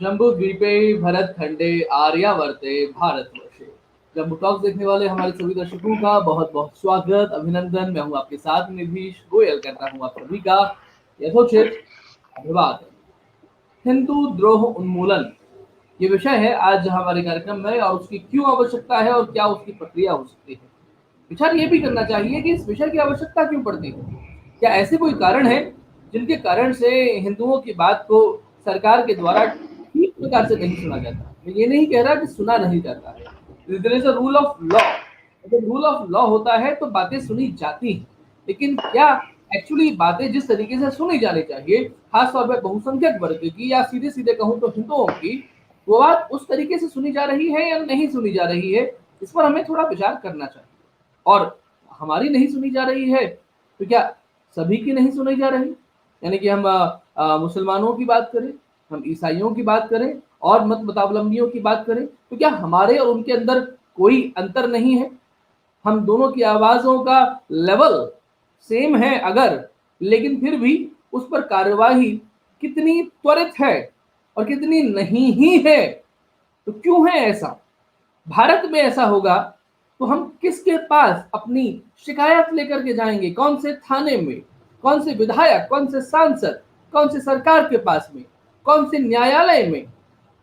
जम्बूद्वीपे भरतखंडे आर्यावर्ते भारतवर्षे। जम्बू टॉक्स देखने वाले हमारे सभी दर्शकों का बहुत बहुत स्वागत, अभिनंदन। मैं हूं आपके साथ निधीश गोयल, करता हूं आप सभी का यथोचित अभिवादन। हिंदू द्रोह उन्मूलन ये विषय है आज हमारे कार्यक्रम में, और उसकी क्यों आवश्यकता है और क्या उसकी प्रक्रिया हो सकती है। विचार ये भी करना चाहिए कि इस विषय की आवश्यकता क्यों पड़ती है। क्या ऐसे कोई कारण है जिनके कारण से हिंदुओं की बात को सरकार के द्वारा ठीक प्रकार से नहीं सुना जाता। मैं ये नहीं कह रहा कि सुना नहीं जाता है। There is a rule of law. अगर रूल ऑफ लॉ होता है तो बातें सुनी जाती हैं, लेकिन क्या एक्चुअली बातें जिस तरीके से सुनी जानी चाहिए, खासतौर पर बहुसंख्यक वर्ग की या सीधे सीधे कहूँ तो हिंदुओं की, वो बात उस तरीके से सुनी जा रही है या नहीं सुनी जा रही है, इस पर हमें थोड़ा विचार करना चाहिए। और हमारी नहीं सुनी जा रही है तो क्या सभी की नहीं सुनी जा रही? यानी कि हम मुसलमानों की बात करें, हम ईसाइयों की बात करें और मत मतावलंबियों की बात करें, तो क्या हमारे और उनके अंदर कोई अंतर नहीं है? हम दोनों की आवाजों का लेवल सेम है अगर, लेकिन फिर भी उस पर कार्यवाही कितनी त्वरित है और कितनी नहीं ही है, तो क्यों है ऐसा? भारत में ऐसा होगा तो हम किसके पास अपनी शिकायत लेकर के जाएंगे? कौन से थाने में, कौन से विधायक, कौन से सांसद, कौन से सरकार के पास में, कौन से न्यायालय में?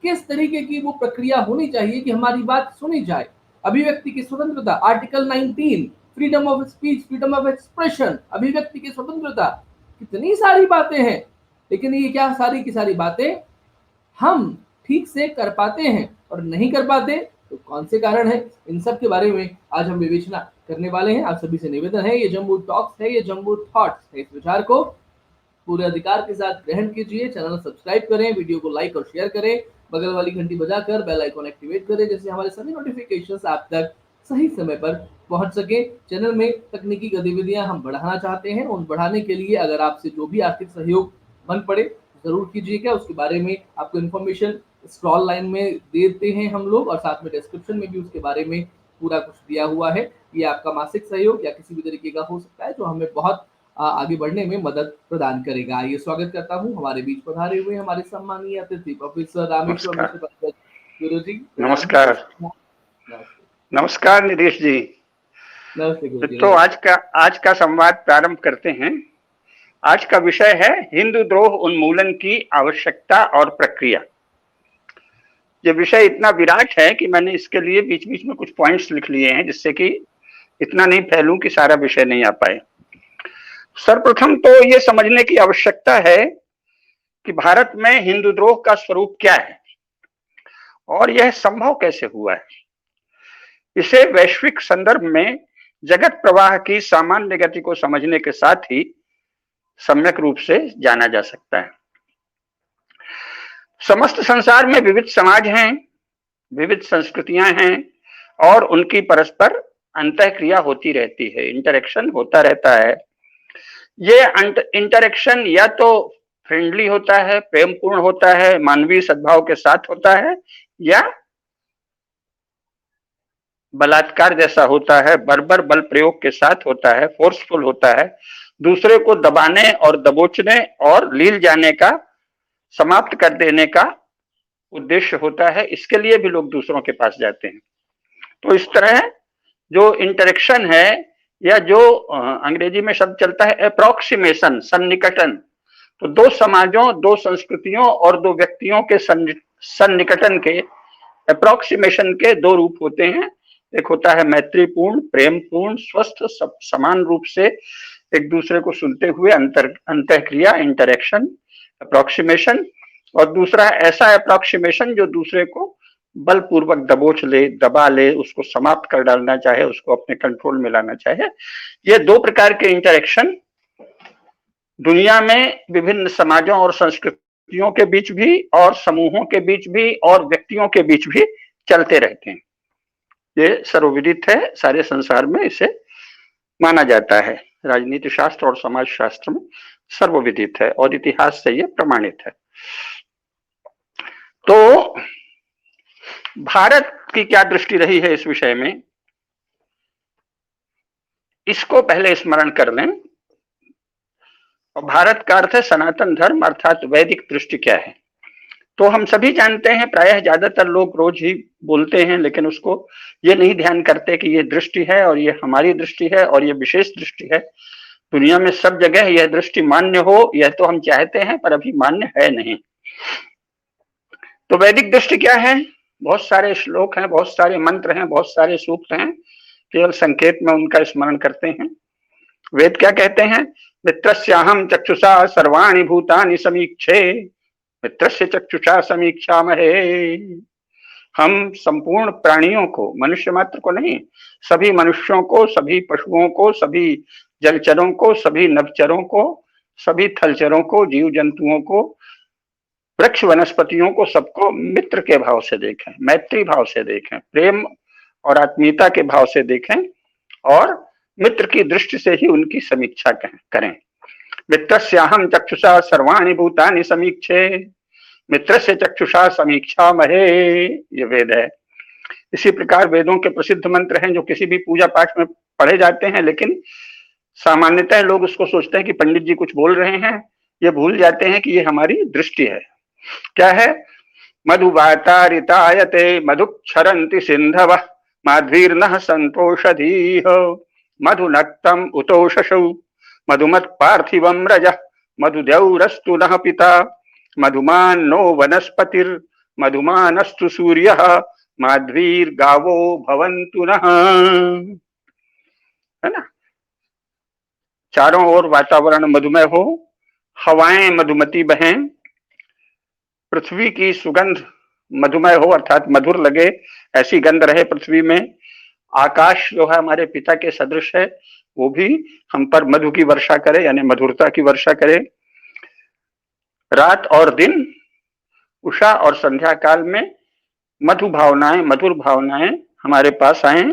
किस तरीके की वो प्रक्रिया होनी चाहिए कि हमारी बात सुनी जाए? अभिव्यक्ति की स्वतंत्रता, article 19, freedom of speech, freedom of expression, अभिव्यक्ति की स्वतंत्रता, कितनी सारी बातें हैं। लेकिन ये क्या सारी की सारी बातें हम ठीक से कर पाते हैं और नहीं कर पाते, तो कौन से कारण है? इन सब के बारे में आज हम विवेचना करने वाले हैं। आप सभी से निवेदन है, ये जम्बू टॉक्स है, ये जम्बू थॉट्स है। इस विचार को पूरे अधिकार के साथ ग्रहण कीजिए। चैनल सब्सक्राइब करें, वीडियो को लाइक और शेयर करें, बगल वाली घंटी बजाकर बेल आइकॉन एक्टिवेट करें, जैसे हमारे सभी नोटिफिकेशंस आप तक सही समय पर पहुंच सके। चैनल में तकनीकी गतिविधियां हम बढ़ाना चाहते हैं, उन बढ़ाने के लिए अगर आपसे जो भी आर्थिक सहयोग बन पड़े जरूर कीजिएगा। उसके बारे में आपको इन्फॉर्मेशन स्क्रॉल लाइन में देते हैं हम लोग, और साथ में डिस्क्रिप्शन में भी उसके बारे में पूरा कुछ दिया हुआ है। ये आपका मासिक सहयोग या किसी भी तरीके का हो सकता है, जो हमें बहुत आगे बढ़ने में मदद प्रदान करेगा। आइए स्वागत करता हूँ हमारे बीच पधारे हुए हमारे सम्मानीय अतिथि प्रोफेसर रामेश्वर नमस्कार। मिश्र पंकज गुरु जी। प्रणाम। नमस्कार। नमस्ते। नमस्कार निधीश जी। नमस्ते गुरु जी, तो नमस्ते। आज का संवाद प्रारंभ करते हैं। आज का विषय है हिंदू द्रोह उन्मूलन की आवश्यकता और प्रक्रिया। ये विषय इतना विराट है कि मैंने इसके लिए बीच बीच में कुछ पॉइंट्स लिख लिए हैं, जिससे कि इतना नहीं फैलूं कि सारा विषय नहीं आ पाए। सर्वप्रथम तो ये समझने की आवश्यकता है कि भारत में हिंदू द्रोह का स्वरूप क्या है और यह संभव कैसे हुआ है। इसे वैश्विक संदर्भ में जगत प्रवाह की सामान्य गति को समझने के साथ ही सम्यक रूप से जाना जा सकता है। समस्त संसार में विविध समाज हैं, विविध संस्कृतियां हैं और उनकी परस्पर अंतःक्रिया होती रहती है, इंटरेक्शन होता रहता है। ये इंटरेक्शन या तो फ्रेंडली होता है, प्रेमपूर्ण होता है, मानवीय सद्भाव के साथ होता है, या बलात्कार जैसा होता है, बर्बर बल प्रयोग के साथ होता है, फोर्सफुल होता है, दूसरे को दबाने और दबोचने और लील जाने का, समाप्त कर देने का उद्देश्य होता है। इसके लिए भी लोग दूसरों के पास जाते हैं। तो इस तरह जो इंटरेक्शन है, या जो अंग्रेजी में शब्द चलता है अप्रोक्सीमेशन, सन्निकटन, तो दो समाजों, दो संस्कृतियों और दो व्यक्तियों के सन्निकटन के, अप्रोक्सीमेशन के दो रूप होते हैं। एक होता है मैत्रीपूर्ण, प्रेमपूर्ण, स्वस्थ, सब समान रूप से एक दूसरे को सुनते हुए अंतःक्रिया, इंटरेक्शन, अप्रोक्सीमेशन। और दूसरा ऐसा अप्रोक्सीमेशन जो दूसरे को बलपूर्वक दबोच ले, दबा ले, उसको समाप्त कर डालना चाहे, उसको अपने कंट्रोल में लाना चाहे। ये दो प्रकार के इंटरेक्शन दुनिया में विभिन्न समाजों और संस्कृतियों के बीच भी, और समूहों के बीच भी, और व्यक्तियों के बीच भी चलते रहते हैं। ये सर्वविदित है, सारे संसार में इसे माना जाता है। राजनीति शास्त्र और समाज शास्त्र में सर्वविदित है और इतिहास से ये प्रमाणित है। तो भारत की क्या दृष्टि रही है इस विषय में, इसको पहले स्मरण कर लें। और भारत का अर्थ है सनातन धर्म, अर्थात वैदिक दृष्टि क्या है। तो हम सभी जानते हैं, प्रायः ज्यादातर लोग रोज ही बोलते हैं, लेकिन उसको ये नहीं ध्यान करते कि ये दृष्टि है और ये हमारी दृष्टि है और ये विशेष दृष्टि है। दुनिया में सब जगह यह दृष्टि मान्य हो, यह तो हम चाहते हैं, पर अभी मान्य है नहीं। तो वैदिक दृष्टि क्या है? बहुत सारे श्लोक हैं, बहुत सारे मंत्र हैं, बहुत सारे सूक्त हैं, केवल संकेत में उनका स्मरण करते हैं। वेद क्या कहते हैं? मित्रस्याहं चक्षुषा सर्वाणि भूतानि समीक्षे, मित्रस्य चक्षुषा समीक्षामहे। हम संपूर्ण प्राणियों को, मनुष्य मात्र को नहीं, सभी मनुष्यों को, सभी पशुओं को, सभी जलचरों को, सभी नभचरों को, सभी थलचरों को, जीव जंतुओं को, वृक्ष वनस्पतियों को, सबको मित्र के भाव से देखें, मैत्री भाव से देखें, प्रेम और आत्मीयता के भाव से देखें और मित्र की दृष्टि से ही उनकी समीक्षा करें। मित्रस्याहं चक्षुषा सर्वाणि भूतानि समीक्षे, मित्र से चक्षुषा समीक्षा महे, ये वेद है। इसी प्रकार वेदों के प्रसिद्ध मंत्र हैं जो किसी भी पूजा पाठ में पढ़े जाते हैं, लेकिन सामान्यतः लोग उसको सोचते हैं कि पंडित जी कुछ बोल रहे हैं, ये भूल जाते हैं कि ये हमारी दृष्टि है। क्या है? मधुवातारितायते मधुक्षरन्ति सिन्धवः माध्वीर्नः सन्तोषधीः मधुनक्तम् उतोषसौ मधुमत्पार्थिवं रजः मधुद्यौरस्तु नः पिता मधुमान्नो वनस्पतिर्मधुमानस्तु सूर्यः माध्वीर्गावो भवन्तु नः। है ना? चारों ओर वातावरण मधुमय हो, हवाएं मधुमती बहें, पृथ्वी की सुगंध मधुमय हो अर्थात मधुर लगे, ऐसी गंध रहे पृथ्वी में। आकाश जो है हमारे पिता के सदृश है, वो भी हम पर मधु की वर्षा करे, यानी मधुरता की वर्षा करे। रात और दिन, उषा और संध्या काल में मधु भावनाएं, मधुर भावनाएं हमारे पास आए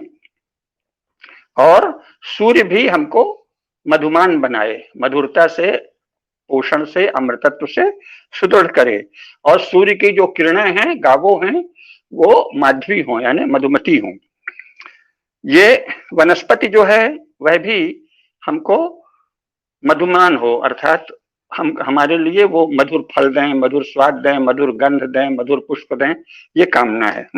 और सूर्य भी हमको मधुमान बनाए, मधुरता से, पोषण से, अमृतत्व से सुदृढ़ करे। और सूर्य की जो किरणें हैं, गावों हैं, वो माधवी हों यानी मधुमती हों। ये वनस्पति जो है वह भी हमको मधुमान हो, अर्थात हमारे लिए वो मधुर फल दें, मधुर स्वाद दें, मधुर गंध दें, मधुर पुष्प दें, ये कामना है।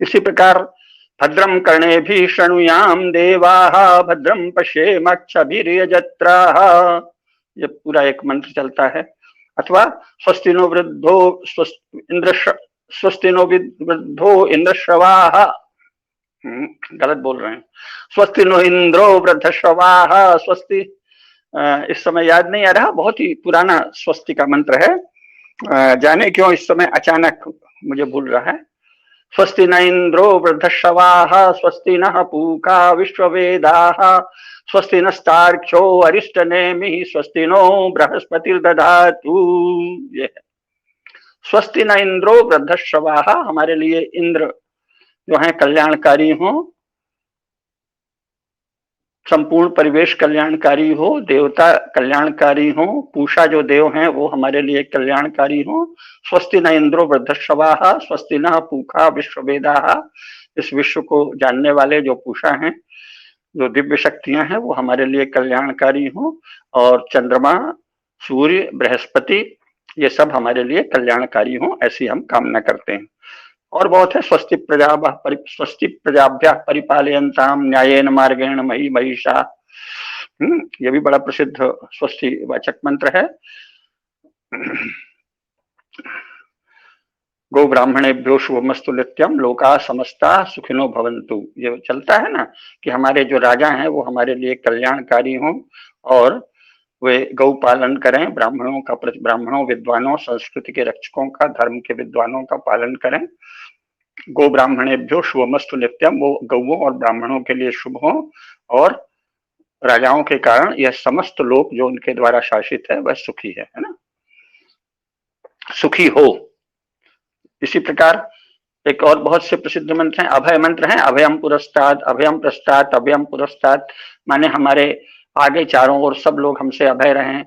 इसी प्रकार भद्रम कर्णेभिः शृणुयाम देवाः भद्रम पश्येमक्षभिर्यजत्राः, ये पूरा एक मंत्र चलता है। अथवा स्वस्तिनो वृद्धो स्वस्तिनो वृद्धो इंद्रश्रवाः, गलत बोल रहे हैं, स्वस्तिनो इंद्रो वृद्धश्रवाः स्वस्ति, इस समय याद नहीं आ रहा, बहुत ही पुराना स्वस्ति का मंत्र है, जाने क्यों इस समय अचानक मुझे भूल रहा है। स्वस्ति न इंद्रो वृद्धश्रवाः स्वस्ति नः पूका विश्ववेदाः स्वस्ति नस्तार्क्ष्यो अरिष्टनेमिः स्वस्ति नो बृहस्पतिर्दधातु। ये है स्वस्ति न इंद्रो वृद्धश्रवाः, हमारे लिए इंद्र जो है कल्याणकारी हो, संपूर्ण परिवेश कल्याणकारी हो, देवता कल्याणकारी हो, पूषा जो देव हैं वो हमारे लिए कल्याणकारी हो। स्वस्ति न इंद्रो वृद्धश्रवाः स्वस्ति नः पूषा विश्ववेदाः, इस विश्व को जानने वाले जो पूषा हैं, जो दिव्य शक्तियां हैं, वो हमारे लिए कल्याणकारी हो। और चंद्रमा, सूर्य, बृहस्पति, ये सब हमारे लिए कल्याणकारी हो, ऐसी हम कामना करते हैं। और बहुत है, स्वस्ति प्रजाभ्यः परिपालयन्ताम न्यायेन मार्गेण मही महिषा, ये भी बड़ा प्रसिद्ध स्वस्ति वाचक मंत्र है। गो ब्राह्मणेभ्यो शुभमस्तु नित्यम लोका समस्ता सुखिनो भवन्तु, ये चलता है ना कि हमारे जो राजा हैं वो हमारे लिए कल्याणकारी हों और वे गौ पालन करें, ब्राह्मणों विद्वानों, संस्कृति के रक्षकों का, धर्म के विद्वानों का पालन करें। गो ब्राह्मणेभ्यो शुभमस्तु नित्यम, वो गौओं और ब्राह्मणों के लिए शुभ हो और राजाओं के कारण यह समस्त लोक जो उनके द्वारा शासित है वह सुखी है ना, सुखी हो। इसी प्रकार एक और बहुत से प्रसिद्ध मंत्र हैं, अभय मंत्र हैं, अभयम पुरस्तात्, अभयम प्रस्तात्, अभयम पुरस्तात्, माने हमारे आगे चारों ओर सब लोग हमसे अभय रहें,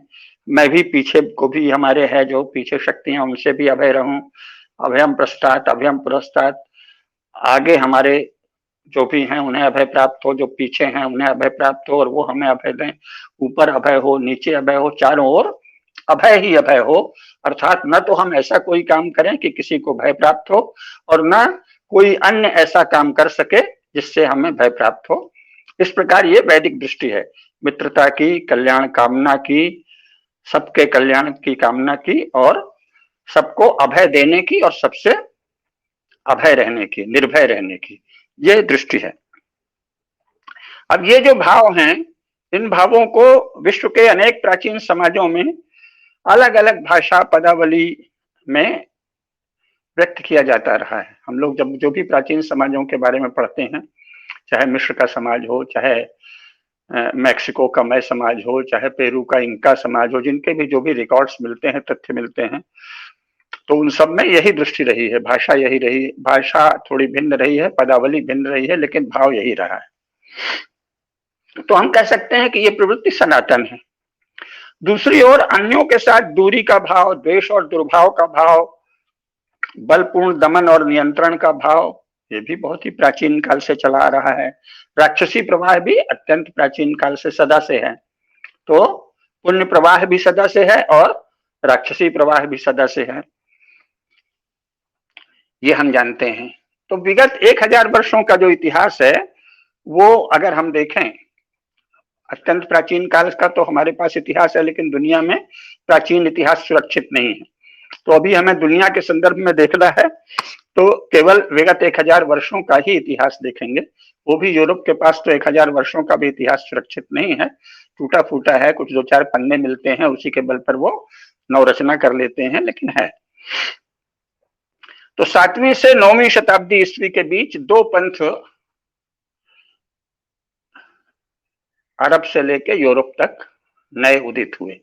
मैं भी पीछे को भी हमारे है जो पीछे शक्तियां उनसे भी अभय रहूं। अभयम प्रस्तात्, अभयम पुरस्तात्, आगे हमारे जो भी हैं उन्हें अभय प्राप्त हो, जो पीछे हैं उन्हें अभय प्राप्त हो और वो हमें अभय दें, ऊपर अभय हो, नीचे अभय हो, चारों ओर अभय ही अभय हो, अर्थात न तो हम ऐसा कोई काम करें कि किसी को भय प्राप्त हो, और न कोई अन्य ऐसा काम कर सके जिससे हमें भय प्राप्त हो। इस प्रकार ये वैदिक दृष्टि है, मित्रता की, कल्याण कामना की, सबके कल्याण की कामना की, और सबको अभय देने की, और सबसे अभय रहने की, निर्भय रहने की, ये दृष्टि है। अब ये जो भाव हैं, इन भावों को विश्व के अनेक प्राचीन समाजों में अलग अलग भाषा पदावली में व्यक्त किया जाता रहा है। हम लोग जब जो भी प्राचीन समाजों के बारे में पढ़ते हैं, चाहे मिस्र का समाज हो, चाहे मैक्सिको का मय समाज हो, चाहे पेरू का इंका समाज हो, जिनके भी जो भी रिकॉर्ड्स मिलते हैं, तथ्य मिलते हैं, तो उन सब में यही दृष्टि रही है, भाषा यही रही, भाषा थोड़ी भिन्न रही है, पदावली भिन्न रही है, लेकिन भाव यही रहा है। तो हम कह सकते हैं कि ये प्रवृत्ति सनातन है। दूसरी ओर अन्यों के साथ दूरी का भाव, द्वेष और दुर्भाव का भाव, बलपूर्ण दमन और नियंत्रण का भाव, ये भी बहुत ही प्राचीन काल से चला आ रहा है। राक्षसी प्रवाह भी अत्यंत प्राचीन काल से सदा से है। तो पुण्य प्रवाह भी सदा से है और राक्षसी प्रवाह भी सदा से है, ये हम जानते हैं। तो विगत 1000 वर्षों का जो इतिहास है, वो अगर हम देखें, अत्यंत प्राचीन काल का तो हमारे पास इतिहास है, लेकिन दुनिया में प्राचीन इतिहास सुरक्षित नहीं है। तो अभी हमें दुनिया के संदर्भ में देखना है, तो केवल विगत 1000 वर्षों का ही इतिहास देखेंगे। वो भी यूरोप के पास तो 1000 वर्षों का भी इतिहास सुरक्षित नहीं है, टूटा फूटा है, कुछ 2-4 पन्ने मिलते हैं, उसी के बल पर वो नवरचना कर लेते हैं, लेकिन है। तो 7वीं से 9वीं शताब्दी ईस्वी के बीच 2 पंथ अरब से लेके यूरोप तक नए उदित हुए।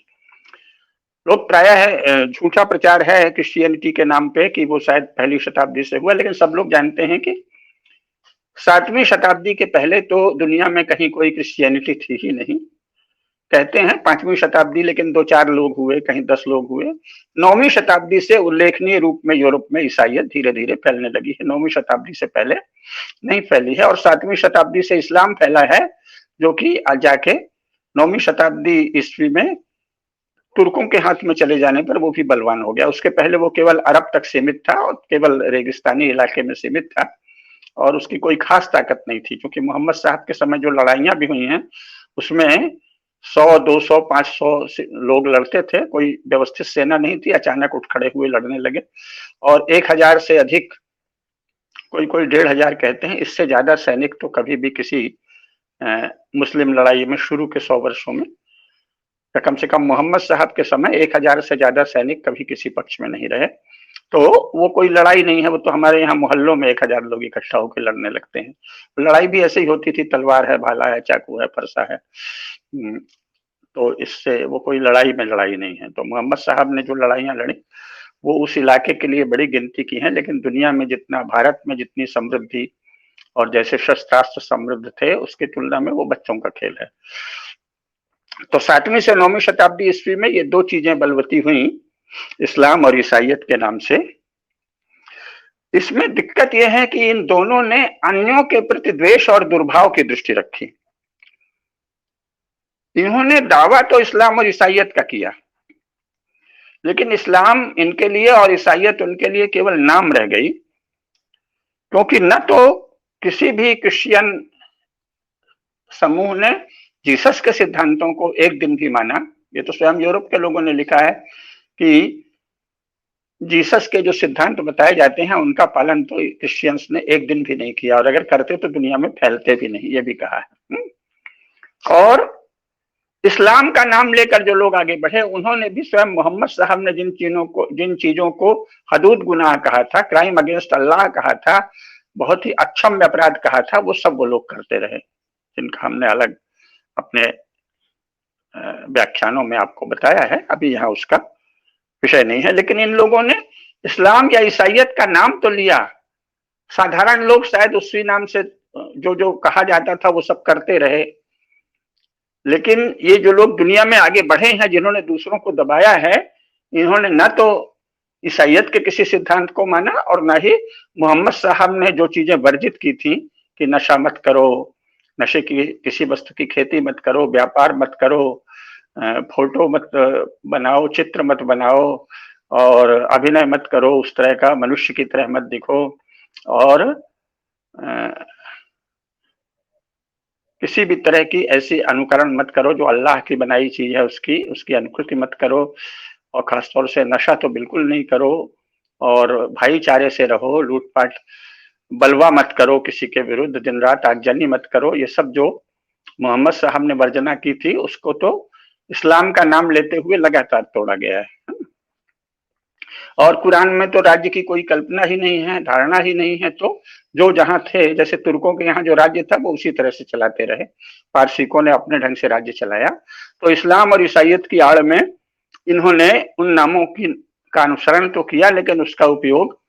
लोग प्रायः झूठा प्रचार है क्रिश्चियनिटी के नाम पे कि वो शायद पहली शताब्दी से हुआ, लेकिन सब लोग जानते हैं कि 7वीं शताब्दी के पहले तो दुनिया में कहीं कोई क्रिश्चियनिटी थी ही नहीं। कहते हैं 5वीं शताब्दी, लेकिन 2-4 लोग हुए, कहीं 10 लोग हुए। 9वीं शताब्दी से उल्लेखनीय रूप में यूरोप में ईसाइयत धीरे धीरे फैलने लगी है। 9वीं शताब्दी से पहले नहीं फैली है। और 7वीं शताब्दी से इस्लाम फैला है, जो कि जाके 9वीं शताब्दी ईस्वी में तुर्कों के हाथ में चले जाने पर वो भी बलवान हो गया। उसके पहले वो केवल अरब तक सीमित था और केवल रेगिस्तानी इलाके में सीमित था, और उसकी कोई खास ताकत नहीं थी। क्योंकि मोहम्मद साहब के समय जो लड़ाइयां भी हुई हैं, उसमें 100, 200, 500 लोग लड़ते थे, कोई व्यवस्थित सेना नहीं थी, अचानक उठ खड़े हुए लड़ने लगे। और 1000 से अधिक, कोई 1500 कहते हैं, इससे ज्यादा सैनिक तो कभी भी किसी मुस्लिम लड़ाई में शुरू के 100 वर्षों में, कम से कम मोहम्मद साहब के समय 1000 से ज्यादा सैनिक कभी किसी पक्ष में नहीं रहे। तो वो कोई लड़ाई नहीं है, वो तो हमारे यहाँ मोहल्लों में 1000 लोग इकट्ठा होकर लड़ने लगते हैं। लड़ाई भी ऐसे ही होती थी, तलवार है, भाला है, चाकू है, फरसा है। तो इससे वो कोई लड़ाई में लड़ाई नहीं है। तो मोहम्मद साहब ने जो लड़ाइयां लड़ी, वो उस इलाके के लिए बड़ी गिनती की है, लेकिन दुनिया में जितना, भारत में जितनी समृद्धि और जैसे शस्त्रास्त्र समृद्ध थे, उसकी तुलना में वो बच्चों का खेल है। तो 7वीं से 9वीं शताब्दी ईस्वी में ये 2 चीजें बलवती हुई, इस्लाम और ईसाइयत के नाम से। इसमें दिक्कत यह है कि इन दोनों ने अन्यों के प्रति द्वेष और दुर्भाव की दृष्टि रखी। इन्होंने दावा तो इस्लाम और ईसाइयत का किया, लेकिन इस्लाम इनके लिए और ईसाइयत उनके लिए केवल नाम रह गई। क्योंकि न तो किसी भी क्रिश्चियन समूह ने जीसस के सिद्धांतों को एक दिन भी माना। ये तो स्वयं यूरोप के लोगों ने लिखा है कि जीसस के जो सिद्धांत बताए जाते हैं, उनका पालन तो क्रिश्चियंस ने एक दिन भी नहीं किया, और अगर करते तो दुनिया में फैलते भी नहीं, ये भी कहा है। और इस्लाम का नाम लेकर जो लोग आगे बढ़े, उन्होंने भी स्वयं मोहम्मद साहब ने जिन चीजों को हदूद गुनाह कहा था, क्राइम अगेंस्ट अल्लाह कहा था, बहुत ही अक्षम्य अपराध कहा था, वो सब वो लोग करते रहे, जिनका हमने अलग अपने व्याख्यानों में आपको बताया है। अभी यहाँ उसका विषय नहीं है। लेकिन इन लोगों ने इस्लाम या ईसाइयत का नाम तो लिया। साधारण लोग शायद उसी नाम से जो जो कहा जाता था वो सब करते रहे। लेकिन ये जो लोग दुनिया में आगे बढ़े हैं, जिन्होंने दूसरों को दबाया है, इन्होंने न तो ईसाइयत के किसी सिद्धांत को माना, और न ही मोहम्मद साहब ने जो चीजें वर्जित की थी कि नशा मत करो, नशे की किसी वस्तु की खेती मत करो, व्यापार मत करो, फोटो मत बनाओ, चित्र मत बनाओ और अभिनय मत करो उस तरह का, मनुष्य की तरह मत दिखो और किसी भी तरह की ऐसी अनुकरण मत करो जो अल्लाह की बनाई चीज है उसकी उसकी अनुकृति मत करो। और खासतौर से नशा तो बिल्कुल नहीं करो और भाईचारे से रहो, लूटपाट बलवा मत करो, किसी के विरुद्ध दिन रात आगजनी मत करो। ये सब जो मोहम्मद साहब ने वर्जना की थी उसको तो इस्लाम का नाम लेते हुए लगातार तोड़ा गया है। और कुरान में तो राज्य की कोई कल्पना ही नहीं है, धारणा ही नहीं है। तो जो जहां थे, जैसे तुर्कों के यहाँ जो राज्य था वो उसी तरह से चलाते रहे, पारसिकों ने अपने ढंग से राज्य चलाया। तो इस्लाम और ईसाइयत की आड़ में इन्होंने उन नामों की का अनुसरण तो किया, लेकिन उसका उपयोग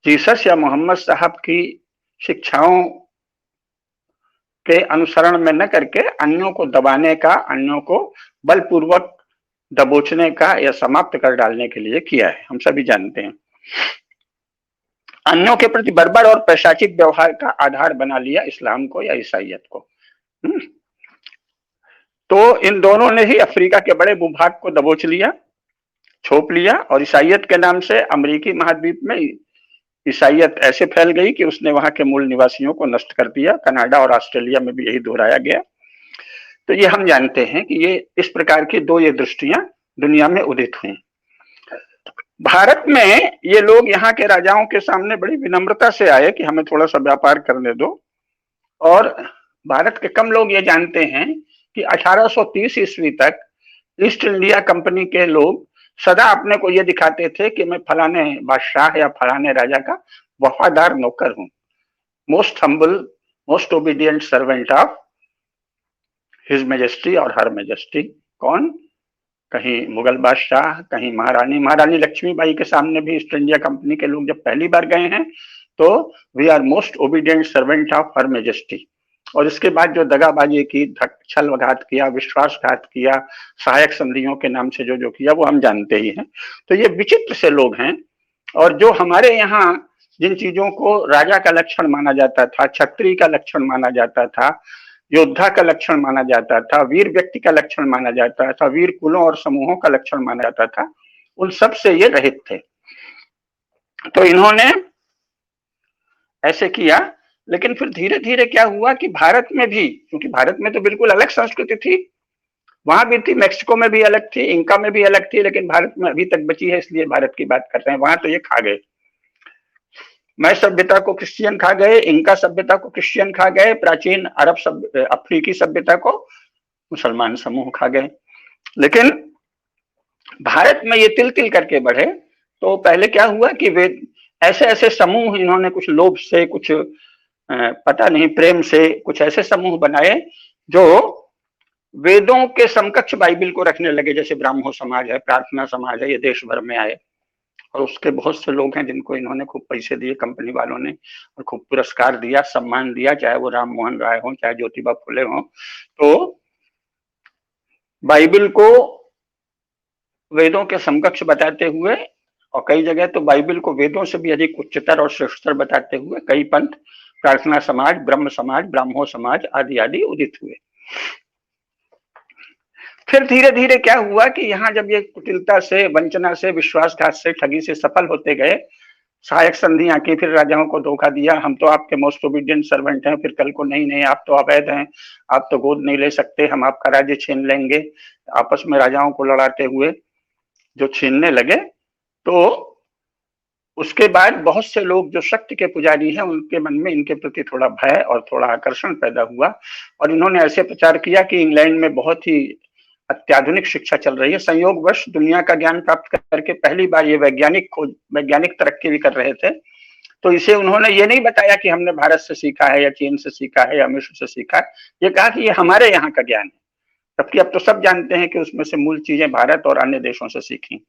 जीसस या मोहम्मद साहब की शिक्षाओं के अनुसरण में न करके अन्यों को दबाने का, अन्यों को बलपूर्वक दबोचने का या समाप्त कर डालने के लिए किया है। हम सभी जानते हैं। अन्यों के प्रति बर्बर और पैशाचिक व्यवहार का आधार बना लिया इस्लाम को या ईसाइयत को। तो इन दोनों ने ही अफ्रीका के बड़े भूभाग को दबोच लिया, छोप लिया और ईसाइयत के नाम से अमेरिकी महाद्वीप में ईसाइयत ऐसे फैल गई कि उसने वहां के मूल निवासियों को नष्ट कर दिया। कनाडा और ऑस्ट्रेलिया में भी यही दोहराया गया। तो ये हम जानते हैं कि ये इस प्रकार की दो ये दृष्टियां दुनिया में उदित हुई। भारत में ये लोग यहाँ के राजाओं के सामने बड़ी विनम्रता से आए कि हमें थोड़ा सा व्यापार करने दो। और भारत के कम लोग ये जानते हैं कि 1830 ईस्वी तक ईस्ट इंडिया कंपनी के लोग सदा अपने को ये दिखाते थे कि मैं फलाने बादशाह या फलाने राजा का वफादार नौकर हूं, most humble, most obedient servant of his majesty और हर मेजेस्टी। कौन? कहीं मुगल बादशाह, कहीं महारानी, महारानी लक्ष्मीबाई के सामने भी ईस्ट इंडिया कंपनी के लोग जब पहली बार गए हैं तो we are most obedient servant of her majesty. और इसके बाद जो दगाबाजी की, छलघात किया, विश्वासघात किया, सहायक संधियों के नाम से जो जो किया वो हम जानते ही हैं। तो ये विचित्र से लोग हैं। और जो हमारे यहाँ जिन चीजों को राजा का लक्षण माना जाता था, क्षत्रिय का लक्षण माना जाता था, योद्धा का लक्षण माना जाता था, वीर व्यक्ति का लक्षण माना जाता था, वीर कुलों और समूहों का लक्षण माना जाता था, उन सब से ये रहित थे। तो इन्होंने ऐसे किया। लेकिन फिर धीरे धीरे क्या हुआ कि भारत में भी, क्योंकि भारत में तो बिल्कुल अलग संस्कृति थी, वहां भी थी, मेक्सिको में भी अलग थी, इंका में भी अलग थी, लेकिन भारत में अभी तक बची है, इसलिए भारत की बात कर रहे हैं। वहां तो ये खा गए, मय सभ्यता को क्रिश्चियन खा गए, इंका सभ्यता को क्रिश्चियन खा गए, प्राचीन अफ्रीकी सभ्यता को मुसलमान समूह खा गए। लेकिन भारत में ये तिल तिल करके बढ़े। तो पहले क्या हुआ कि वे ऐसे ऐसे समूह इन्होंने कुछ लोभ से, कुछ पता नहीं प्रेम से, कुछ ऐसे समूह बनाए जो वेदों के समकक्ष बाइबिल को रखने लगे। जैसे ब्राह्मो समाज है, प्रार्थना समाज है, ये देश भर में आए। और उसके बहुत से लोग हैं जिनको इन्होंने खूब पैसे दिए, कंपनी वालों ने, और खूब पुरस्कार दिया, सम्मान दिया, चाहे वो राम मोहन राय हो, चाहे ज्योतिबा फुले हो। तो बाइबिल को वेदों के समकक्ष बताते हुए, और कई जगह तो बाइबिल को वेदों से भी अधिक उच्चतर और श्रेष्ठतर बताते हुए कई पंथ, प्रार्थना समाज, ब्रह्म समाज, ब्राह्मो समाज आदि आदि उदित हुए। फिर धीरे धीरे क्या हुआ कि यहाँ जब ये कुटिलता से, वंचना से, विश्वासघात से, ठगी से सफल होते गए, सहायक संधियां की, फिर राजाओं को धोखा दिया, हम तो आपके मोस्ट ओबीडियंट सर्वेंट हैं, फिर कल को नहीं नहीं आप तो अवैध हैं, आप तो गोद नहीं ले सकते, हम आपका राज्य छीन लेंगे, आपस में राजाओं को लड़ाते हुए जो छीनने लगे। तो उसके बाद बहुत से लोग जो शक्ति के पुजारी हैं उनके मन में इनके प्रति थोड़ा भय और थोड़ा आकर्षण पैदा हुआ। और इन्होंने ऐसे प्रचार किया कि इंग्लैंड में बहुत ही अत्याधुनिक शिक्षा चल रही है, संयोगवश दुनिया का ज्ञान प्राप्त करके पहली बार ये वैज्ञानिक तरक्की भी कर रहे थे। तो इसे उन्होंने ये नहीं बताया कि हमने भारत से सीखा है या चीन से सीखा है या मिस्र से सीखा है, ये कहा कि ये हमारे यहाँ का ज्ञान है। जबकि अब तो सब जानते हैं कि उसमें से मूल चीजें भारत और अन्य देशों से सीखी।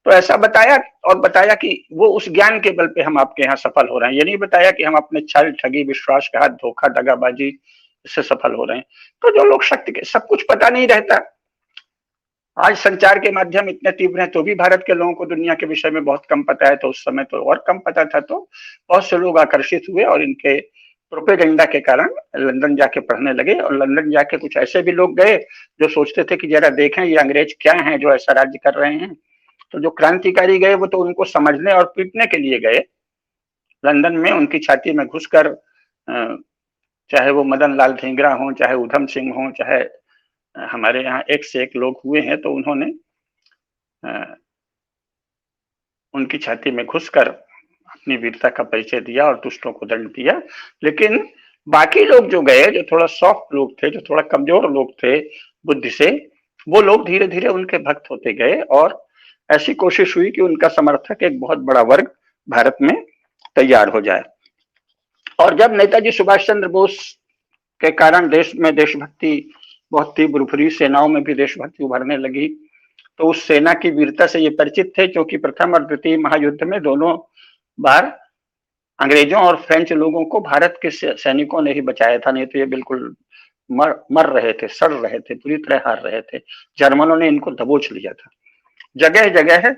तो ऐसा बताया, और बताया कि वो उस ज्ञान के बल पे हम आपके यहाँ सफल हो रहे हैं। ये नहीं बताया कि हम अपने छल, ठगी, विश्वासघात, धोखा, दगाबाजी इससे सफल हो रहे हैं। तो जो लोग शक्ति के, सब कुछ पता नहीं रहता, आज संचार के माध्यम इतने तीव्र हैं तो भी भारत के लोगों को दुनिया के विषय में बहुत कम पता है। तो उस समय तो और कम पता था। तो बहुत से लोग आकर्षित हुए और इनके प्रोपेगेंडा के कारण लंदन जाके पढ़ने लगे। और लंदन जाके कुछ ऐसे भी लोग गए जो सोचते थे कि जरा देखें ये अंग्रेज क्या हैं जो ऐसा राज्य कर रहे हैं। तो जो क्रांतिकारी गए वो तो उनको समझने और पीटने के लिए गए। लंदन में उनकी छाती में घुसकर चाहे वो मदन लाल धिंगरा हो, चाहे उधम सिंह हो, चाहे हमारे यहाँ एक से एक लोग हुए हैं, तो उन्होंने उनकी छाती में घुसकर अपनी वीरता का परिचय दिया और दुष्टों को दंड दिया। लेकिन बाकी लोग जो गए, जो थोड़ा सॉफ्ट लोग थे, जो थोड़ा कमजोर लोग थे बुद्धि से, वो लोग धीरे धीरे उनके भक्त होते गए और ऐसी कोशिश हुई कि उनका समर्थक एक बहुत बड़ा वर्ग भारत में तैयार हो जाए। और जब नेताजी सुभाष चंद्र बोस के कारण देश में देशभक्ति बहुत तीव्र उभरी, सेनाओं में भी देशभक्ति उभरने लगी, तो उस सेना की वीरता से ये परिचित थे क्योंकि प्रथम और द्वितीय महायुद्ध में दोनों बार अंग्रेजों और फ्रेंच लोगों को भारत के सैनिकों ने ही बचाया था, नहीं तो ये बिल्कुल मर रहे थे, सड़ रहे थे, पूरी तरह हार रहे थे। जर्मनों ने इनको दबोच लिया था। जगह जगह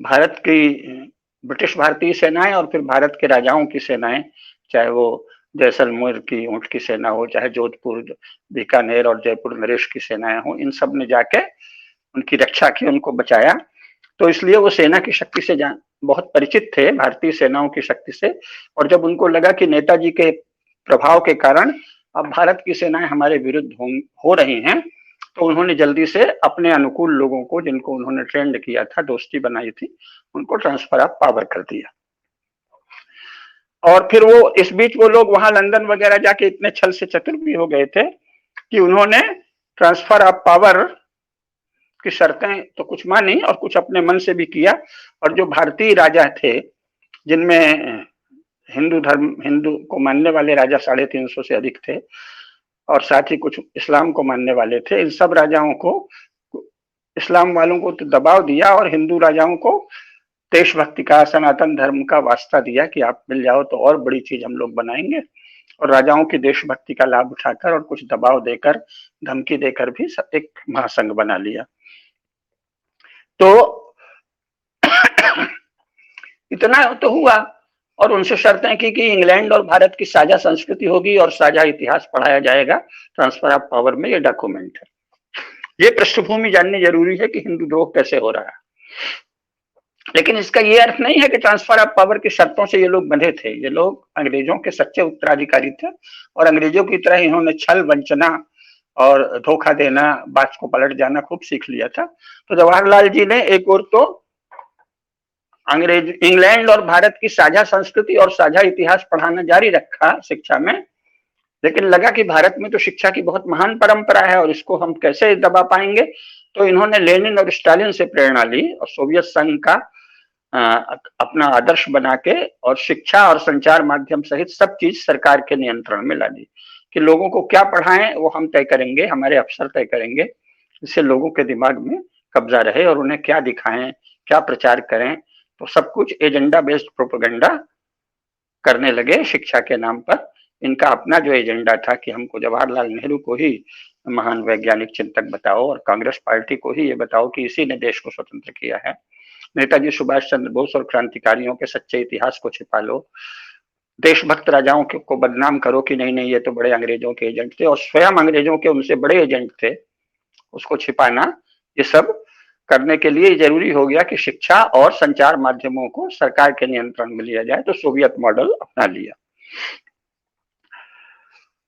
भारत की ब्रिटिश भारतीय सेनाएं और फिर भारत के राजाओं की सेनाएं, चाहे वो जैसलमेर की ऊंट की सेना हो, चाहे जोधपुर, बीकानेर और जयपुर नरेश की सेनाएं हो, इन सब ने जाके उनकी रक्षा की, उनको बचाया। तो इसलिए वो सेना की शक्ति से बहुत परिचित थे, भारतीय सेनाओं की शक्ति से। और जब उनको लगा कि नेताजी के प्रभाव के कारण अब भारत की सेनाएं हमारे विरुद्ध हो रही हैं, तो उन्होंने जल्दी से अपने अनुकूल लोगों को, जिनको उन्होंने ट्रेंड किया था, दोस्ती बनाई थी, उनको ट्रांसफर ऑफ पावर कर दिया। और फिर वो इस बीच वो लोग वहां लंदन वगैरह जाके इतने छल से चतुर भी हो गए थे कि उन्होंने ट्रांसफर ऑफ पावर की शर्तें तो कुछ मानी और कुछ अपने मन से भी किया। और जो भारतीय राजा थे, जिनमें हिंदू को मानने वाले राजा 350 से अधिक थे और साथ ही कुछ इस्लाम को मानने वाले थे, इन सब राजाओं को, इस्लाम वालों को तो दबाव दिया और हिंदू राजाओं को देशभक्ति का, सनातन धर्म का वास्ता दिया कि आप मिल जाओ तो और बड़ी चीज हम लोग बनाएंगे। और राजाओं की देशभक्ति का लाभ उठाकर और कुछ दबाव देकर, धमकी देकर भी एक महासंघ बना लिया। तो इतना तो हुआ और उनसे शर्तें की कि इंग्लैंड और भारत की साझा संस्कृति होगी और साझा इतिहास पढ़ाया जाएगा। ट्रांसफर ऑफ पावर में ये डॉक्यूमेंट है। ये पृष्ठभूमि जाननी जरूरी है कि हिंदू द्रोह कैसे हो रहा है। लेकिन इसका ये अर्थ नहीं है कि ट्रांसफर ऑफ पावर की शर्तों से ये लोग बंधे थे। ये लोग अंग्रेजों के सच्चे उत्तराधिकारी थे और अंग्रेजों की तरह इन्होंने छल, वंचना और धोखा देना, बात को पलट जाना खूब सीख लिया था। तो जवाहरलाल जी ने एक और तो इंग्लैंड और भारत की साझा संस्कृति और साझा इतिहास पढ़ाना जारी रखा शिक्षा में, लेकिन लगा कि भारत में तो शिक्षा की बहुत महान परंपरा है और इसको हम कैसे दबा पाएंगे। तो इन्होंने लेनिन और स्टालिन से प्रेरणा ली और सोवियत संघ का अपना आदर्श बना के और शिक्षा और संचार माध्यम सहित सब चीज सरकार के नियंत्रण में ला दी कि लोगों को क्या पढ़ाएं वो हम तय करेंगे, हमारे अफसर तय करेंगे, जिससे लोगों के दिमाग में कब्जा रहे, और उन्हें क्या दिखाएं, क्या प्रचार करें। तो सब कुछ एजेंडा बेस्ड प्रोपेगेंडा करने लगे शिक्षा के नाम पर। इनका अपना जो एजेंडा था कि हमको जवाहरलाल नेहरू को ही महान वैज्ञानिक चिंतक बताओ और कांग्रेस पार्टी को ही ये बताओ कि इसी ने देश को स्वतंत्र किया है। नेताजी सुभाष चंद्र बोस और क्रांतिकारियों के सच्चे इतिहास को छिपा लो। देशभक्त राजाओं को बदनाम करो कि नहीं नहीं ये तो बड़े अंग्रेजों के एजेंट थे और स्वयं अंग्रेजों के उनसे बड़े एजेंट थे, उसको छिपाना, ये सब करने के लिए जरूरी हो गया कि शिक्षा और संचार माध्यमों को सरकार के नियंत्रण में लिया जाए। तो सोवियत मॉडल अपना लिया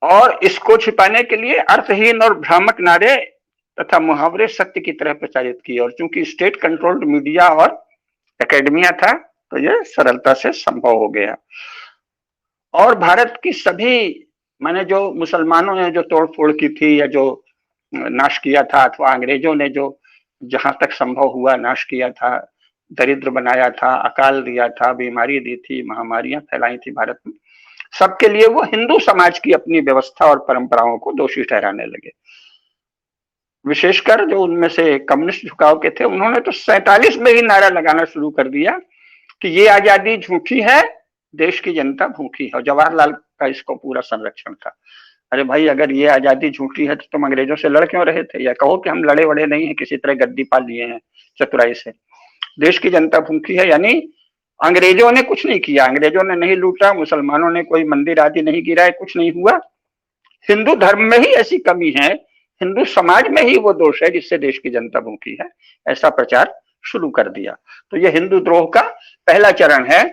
और इसको छिपाने के लिए अर्थहीन और भ्रामक नारे तथा मुहावरे सत्य की तरह प्रचारित किए। और चूंकि स्टेट कंट्रोल्ड मीडिया और एकेडमिया था तो यह सरलता से संभव हो गया। और भारत की सभी, माने जो मुसलमानों ने जो तोड़फोड़ की थी या जो नाश किया था, अथवा अंग्रेजों ने जो जहां तक संभव हुआ नाश किया था, दरिद्र बनाया था, अकाल दिया था, बीमारी दी थी, महामारियां फैलाई थी भारत में, सबके लिए वो हिंदू समाज की अपनी व्यवस्था और परंपराओं को दोषी ठहराने लगे। विशेषकर जो उनमें से कम्युनिस्ट झुकाव के थे, उन्होंने तो 47 में ही नारा लगाना शुरू कर दिया कि ये आजादी झूठी है, देश की जनता भूखी है। और जवाहरलाल का इसको पूरा संरक्षण था। अरे भाई, अगर ये आजादी झूठी है तो तुम अंग्रेजों से लड़ क्यों रहे थे? या कहो कि हम लड़े वड़े नहीं है, किसी तरह गद्दी पा लिए हैं चतुराई से। देश की जनता भूखी है यानी अंग्रेजों ने कुछ नहीं किया, अंग्रेजों ने नहीं लूटा, मुसलमानों ने कोई मंदिर आदि नहीं गिराए, कुछ नहीं हुआ। हिंदू धर्म में ही ऐसी कमी है, हिंदू समाज में ही वो दोष है जिससे देश की जनता भूखी है, ऐसा प्रचार शुरू कर दिया। तो ये हिंदू द्रोह का पहला चरण है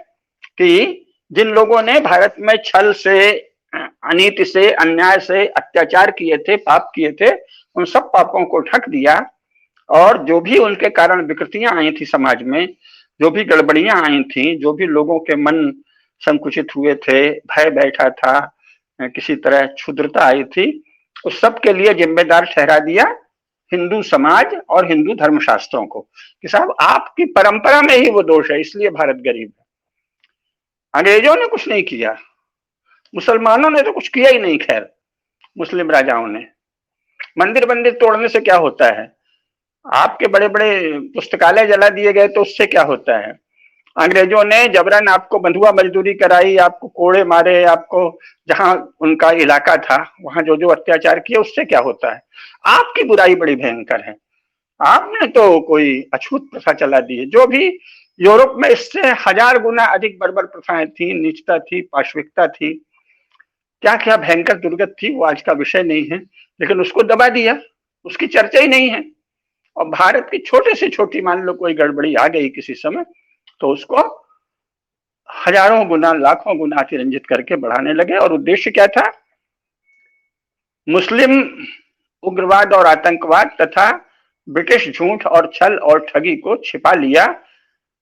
कि जिन लोगों ने भारत में छल से, अनीति से, अन्याय से अत्याचार किए थे, पाप किए थे, उन सब पापों को ढक दिया और जो भी उनके कारण विकृतियां आई थी समाज में, जो भी गड़बड़ियां आई थी, जो भी लोगों के मन संकुचित हुए थे, भय बैठा था, किसी तरह क्षुद्रता आई थी, उस सब के लिए जिम्मेदार ठहरा दिया हिंदू समाज और हिंदू धर्मशास्त्रों को कि साहब आपकी परंपरा में ही वो दोष है, इसलिए भारत गरीब है। अंग्रेजों ने कुछ नहीं किया, मुसलमानों ने तो कुछ किया ही नहीं, खैर मुस्लिम राजाओं ने। मंदिर मंदिर तोड़ने से क्या होता है? आपके बड़े बड़े पुस्तकालय जला दिए गए तो उससे क्या होता है? अंग्रेजों ने जबरन आपको बंधुआ मजदूरी कराई, आपको कोड़े मारे, आपको जहां उनका इलाका था वहां जो जो अत्याचार किए, उससे क्या होता है? आपकी बुराई बड़ी भयंकर है, आपने तो कोई अछूत प्रथा चला दी है। जो भी यूरोप में इससे 1000 गुना अधिक बर्बर प्रथाएं थी, नीचता थी, पाशविकता थी, क्या क्या भयंकर दुर्गत थी, वो आज का विषय नहीं है, लेकिन उसको दबा दिया, उसकी चर्चा ही नहीं है। और भारत की छोटे से छोटी मान लो कोई गड़बड़ी आ गई किसी समय, तो उसको हजारों गुना, लाखों गुना अतिरंजित करके बढ़ाने लगे। और उद्देश्य क्या था? मुस्लिम उग्रवाद और आतंकवाद तथा ब्रिटिश झूठ और छल और ठगी को छिपा लिया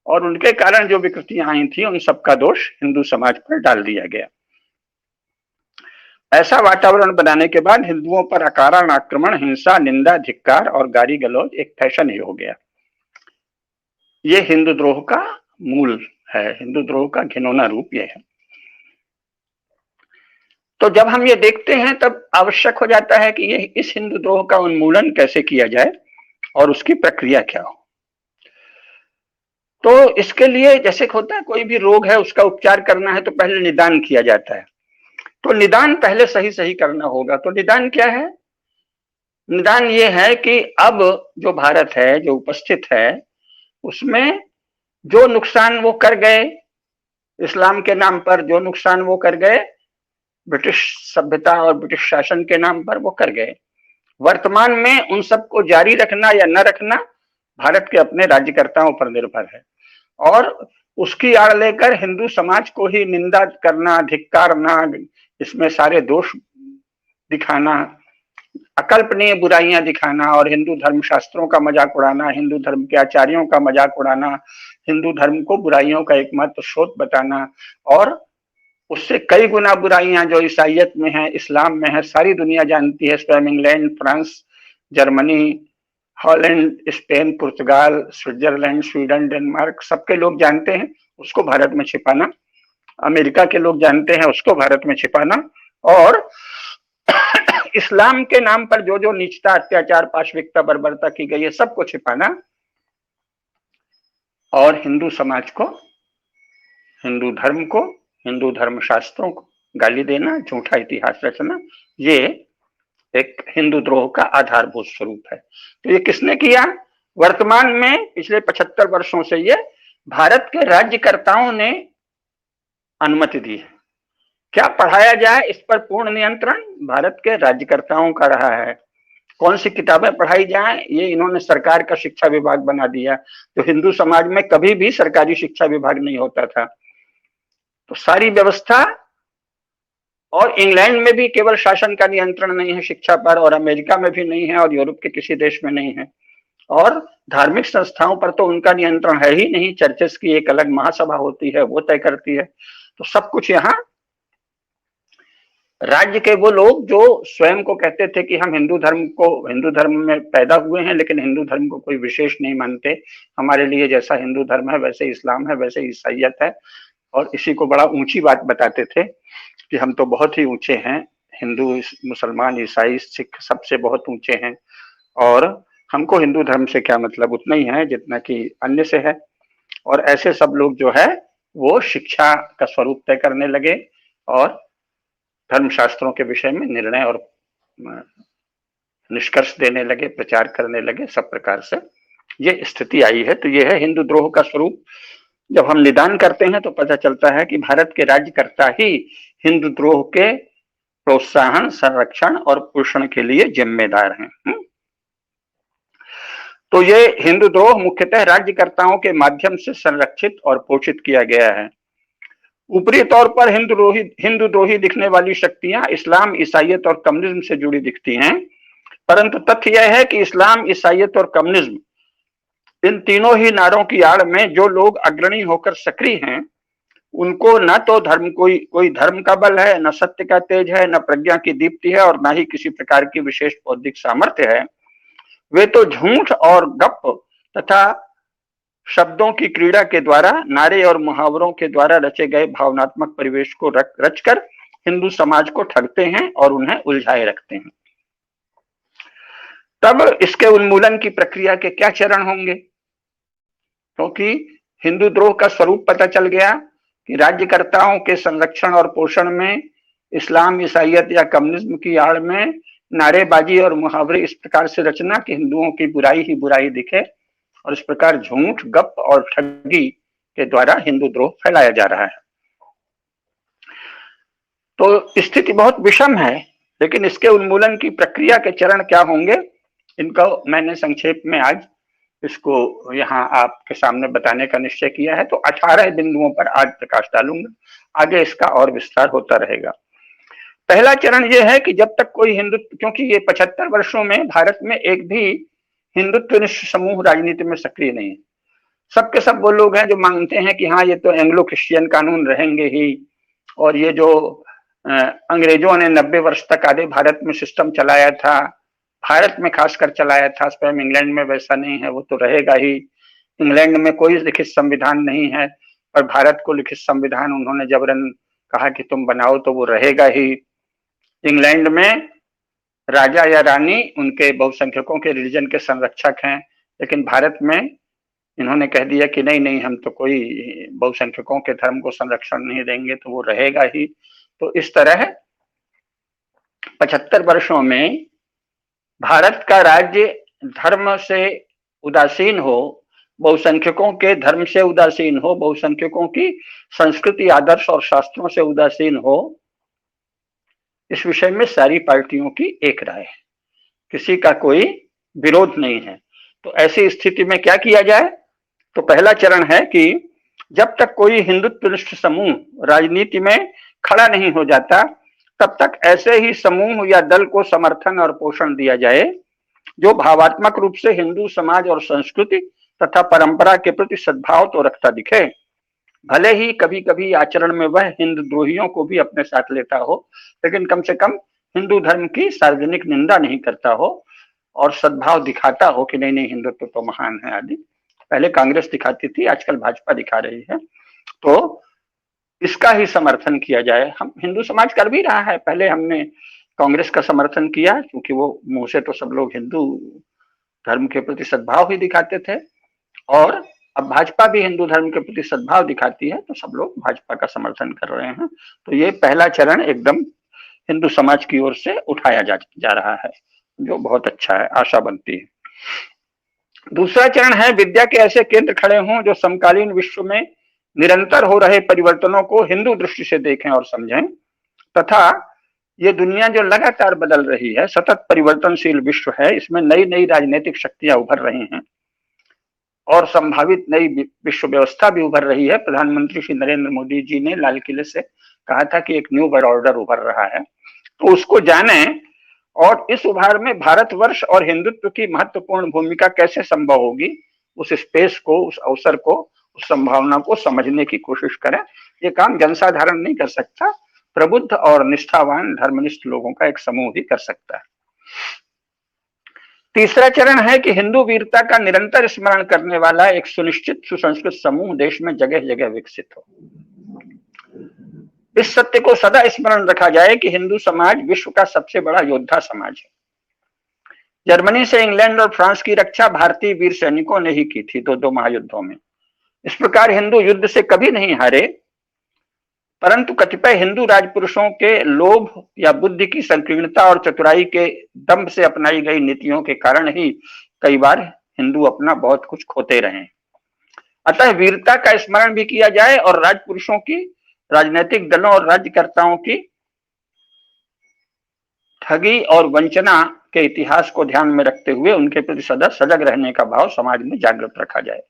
और उनके कारण जो विकृतियां आई थी उन सबका दोष हिंदू समाज पर डाल दिया गया। ऐसा वातावरण बनाने के बाद हिंदुओं पर अकारण आक्रमण, हिंसा, निंदा, धिक्कार और गाली गलौज एक फैशन ही हो गया। ये हिंदू द्रोह का मूल है, हिंदू द्रोह का घिनौना रूप यह है। तो जब हम ये देखते हैं तब आवश्यक हो जाता है कि ये इस हिंदू द्रोह का उन्मूलन कैसे किया जाए और उसकी प्रक्रिया क्या हो। तो इसके लिए जैसे होता है कोई भी रोग है उसका उपचार करना है तो पहले निदान किया जाता है, तो निदान पहले सही सही करना होगा। तो निदान क्या है? निदान ये है कि अब जो भारत है, जो उपस्थित है, उसमें जो नुकसान वो कर गए, इस्लाम के नाम पर जो नुकसान वो कर गए, ब्रिटिश सभ्यता और ब्रिटिश शासन के नाम पर वो कर गए, वर्तमान में उन सबको जारी रखना या न रखना भारत के अपने राज्यकर्ताओं पर निर्भर है। और उसकी आड़ लेकर हिंदू समाज को ही निंदा करना, धिक्कारना, इसमें सारे दोष दिखाना, अकल्पनीय बुराइयां दिखाना और हिंदू धर्म शास्त्रों का मजाक उड़ाना, हिंदू धर्म के आचार्यों का मजाक उड़ाना, हिंदू धर्म को बुराइयों का एकमात्र स्रोत बताना और उससे कई गुना बुराइयां जो ईसाइयत में है, इस्लाम में है, सारी दुनिया जानती है। स्वयं England, France, Germany, Holland, Spain, पुर्तगाल, स्विट्जरलैंड, स्वीडन, डेनमार्क, सबके लोग जानते हैं, उसको भारत में छिपाना। अमेरिका के लोग जानते हैं, उसको भारत में छिपाना। और इस्लाम के नाम पर जो जो नीचता, अत्याचार, पाशविकता, बर्बरता की गई है, सबको छिपाना और हिंदू समाज को, हिंदू धर्म को, हिंदू धर्म शास्त्रों को गाली देना, झूठा इतिहास रचना, ये एक हिंदू द्रोह का आधारभूत स्वरूप है। तो ये किसने किया? वर्तमान में पिछले 75 वर्षों से ये भारत के राज्यकर्ताओं ने अनुमति दी है। क्या पढ़ाया जाए इस पर पूर्ण नियंत्रण भारत के राज्यकर्ताओं का रहा है। कौन सी किताबें पढ़ाई जाएं, ये इन्होंने सरकार का शिक्षा विभाग बना दिया। तो हिंदू समाज में कभी भी सरकारी शिक्षा विभाग नहीं होता था, तो सारी व्यवस्था, और इंग्लैंड में भी केवल शासन का नियंत्रण नहीं है शिक्षा पर, और अमेरिका में भी नहीं है, और यूरोप के किसी देश में नहीं है, और धार्मिक संस्थाओं पर तो उनका नियंत्रण है ही नहीं। चर्चेस की एक अलग महासभा होती है, वो तय करती है। तो सब कुछ यहाँ राज्य के वो लोग जो स्वयं को कहते थे कि हम हिंदू धर्म में पैदा हुए हैं, लेकिन हिंदू धर्म को कोई विशेष नहीं मानते, हमारे लिए जैसा हिंदू धर्म है वैसे इस्लाम है, वैसे ईसाइयत है, और इसी को बड़ा ऊंची बात बताते थे कि हम तो बहुत ही ऊंचे हैं, हिंदू, मुसलमान, ईसाई, सिख सबसे बहुत ऊंचे हैं, और हमको हिंदू धर्म से क्या मतलब, उतना ही है जितना कि अन्य से है। और ऐसे सब लोग जो है वो शिक्षा का स्वरूप तय करने लगे और धर्मशास्त्रों के विषय में निर्णय और निष्कर्ष देने लगे, प्रचार करने लगे, सब प्रकार से ये स्थिति आई है। तो ये है हिंदू द्रोह का स्वरूप। जब हम निदान करते हैं तो पता चलता है कि भारत के राज्यकर्ता ही हिंदुद्रोह के प्रोत्साहन, संरक्षण और पोषण के लिए जिम्मेदार हैं। तो ये हिंदुद्रोह मुख्यतः राज्यकर्ताओं के माध्यम से संरक्षित और पोषित किया गया है। ऊपरी तौर पर हिंदुद्रोही दिखने वाली शक्तियां इस्लाम, ईसाइयत और कम्युनिज्म से जुड़ी दिखती हैं, परंतु तथ्य यह है कि इस्लाम, ईसाइयत और कम्युनिज्म, इन तीनों ही नारों की आड़ में जो लोग अग्रणी होकर सक्रिय हैं, उनको न तो कोई धर्म का बल है, न सत्य का तेज है, न प्रज्ञा की दीप्ति है और न ही किसी प्रकार की विशेष बौद्धिक सामर्थ्य है। वे तो झूठ और गप तथा शब्दों की क्रीड़ा के द्वारा, नारे और मुहावरों के द्वारा रचे गए भावनात्मक परिवेश को रचकर हिंदू समाज को ठगते हैं और उन्हें उलझाए रखते हैं। तब इसके उन्मूलन की प्रक्रिया के क्या चरण होंगे? क्योंकि हिंदू द्रोह का स्वरूप पता चल गया कि राज्यकर्ताओं के संरक्षण और पोषण में इस्लाम, ईसाइयत या कम्युनिज्म की आड़ में नारेबाजी और मुहावरे इस प्रकार से रचना कि हिंदुओं की बुराई ही बुराई दिखे और इस प्रकार झूठ, गप और ठगी के द्वारा हिंदू द्रोह फैलाया जा रहा है। तो स्थिति बहुत विषम है, लेकिन इसके उन्मूलन की प्रक्रिया के चरण क्या होंगे, इनको मैंने संक्षेप में आज इसको यहाँ आपके सामने बताने का निश्चय किया है। तो 18 बिंदुओं पर आज प्रकाश डालूंगा, आगे इसका और विस्तार होता रहेगा। पहला चरण यह है कि जब तक कोई हिंदुत्व, क्योंकि ये 75 वर्षों में भारत में एक भी हिंदुत्वनिष्ठ समूह राजनीति में सक्रिय नहीं है। सबके सब वो लोग हैं जो मानते हैं कि हाँ, ये तो एंग्लो क्रिश्चियन कानून रहेंगे ही, और ये जो अंग्रेजों ने 90 वर्ष तक आधे भारत में सिस्टम चलाया था, भारत में खासकर चलाया था, स्वयं इंग्लैंड में वैसा नहीं है, वो तो रहेगा ही। इंग्लैंड में कोई लिखित संविधान नहीं है, पर भारत को लिखित संविधान उन्होंने जबरन कहा कि तुम बनाओ, तो वो रहेगा ही। इंग्लैंड में राजा या रानी उनके बहुसंख्यकों के रिलीजन के संरक्षक हैं, लेकिन भारत में इन्होंने कह दिया कि नहीं नहीं, हम तो कोई बहुसंख्यकों के धर्म को संरक्षण नहीं देंगे, तो वो रहेगा ही। तो इस तरह 75 वर्षों में भारत का राज्य धर्म से उदासीन हो, बहुसंख्यकों के धर्म से उदासीन हो, बहुसंख्यकों की संस्कृति, आदर्श और शास्त्रों से उदासीन हो, इस विषय में सारी पार्टियों की एक राय है, किसी का कोई विरोध नहीं है। तो ऐसी स्थिति में क्या किया जाए? तो पहला चरण है कि जब तक कोई हिंदुत्वनिष्ठ समूह राजनीति में खड़ा नहीं हो जाता, तब तक ऐसे ही समूह या दल को समर्थन और पोषण दिया जाए जो भावात्मक रूप से हिंदू समाज और संस्कृति तथा परंपरा के प्रति सद्भाव तो रखता दिखे, भले ही कभी कभी आचरण में वह हिंदुद्रोहियों को भी अपने साथ लेता हो, लेकिन कम से कम हिंदू धर्म की सार्वजनिक निंदा नहीं करता हो और सद्भाव दिखाता हो कि नहीं नहीं, हिंदुत्व तो महान है आदि। पहले कांग्रेस दिखाती थी, आजकल भाजपा दिखा रही है, तो इसका ही समर्थन किया जाए। हम हिंदू समाज कर भी रहा है, पहले हमने कांग्रेस का समर्थन किया क्योंकि वो मुंह से तो सब लोग हिंदू धर्म के प्रति सद्भाव ही दिखाते थे, और अब भाजपा भी हिंदू धर्म के प्रति सद्भाव दिखाती है, तो सब लोग भाजपा का समर्थन कर रहे हैं। तो ये पहला चरण एकदम हिंदू समाज की ओर से उठाया जा रहा है, जो बहुत अच्छा है, आशा बनती है। दूसरा चरण है विद्या के ऐसे केंद्र खड़े हों जो समकालीन विश्व में निरंतर हो रहे परिवर्तनों को हिंदू दृष्टि से देखें और समझें, तथा ये दुनिया जो लगातार बदल रही है, सतत परिवर्तनशील विश्व है, इसमें नई नई राजनीतिक शक्तियां उभर रही हैं और संभावित नई विश्व व्यवस्था भी उभर रही है। प्रधानमंत्री श्री नरेंद्र मोदी जी ने लाल किले से कहा था कि एक न्यू वर्ल्ड ऑर्डर उभर रहा है, तो उसको जाने और इस उभार में भारतवर्ष और हिंदुत्व की महत्वपूर्ण भूमिका कैसे संभव होगी, उस स्पेस को, उस अवसर को, उस संभावना को समझने की कोशिश करें। ये काम जनसाधारण नहीं कर सकता, प्रबुद्ध और निष्ठावान धर्मनिष्ठ लोगों का एक समूह ही कर सकता है। तीसरा चरण है कि हिंदू वीरता का निरंतर स्मरण करने वाला एक सुनिश्चित सुसंस्कृत समूह देश में जगह जगह विकसित हो। इस सत्य को सदा स्मरण रखा जाए कि हिंदू समाज विश्व का सबसे बड़ा योद्धा समाज है। जर्मनी से इंग्लैंड और फ्रांस की रक्षा भारतीय वीर सैनिकों ने ही की थी दो महायुद्धों में। इस प्रकार हिंदू युद्ध से कभी नहीं हारे, परंतु कतिपय हिंदू राजपुरुषों के लोभ या बुद्धि की संकीर्णता और चतुराई के दम से अपनाई गई नीतियों के कारण ही कई बार हिंदू अपना बहुत कुछ खोते रहे। अतः वीरता का स्मरण भी किया जाए और राजपुरुषों की, राजनीतिक दलों और राज्यकर्ताओं की ठगी और वंचना के इतिहास को ध्यान में रखते हुए उनके प्रति सदा सजग रहने का भाव समाज में जागृत रखा जाए।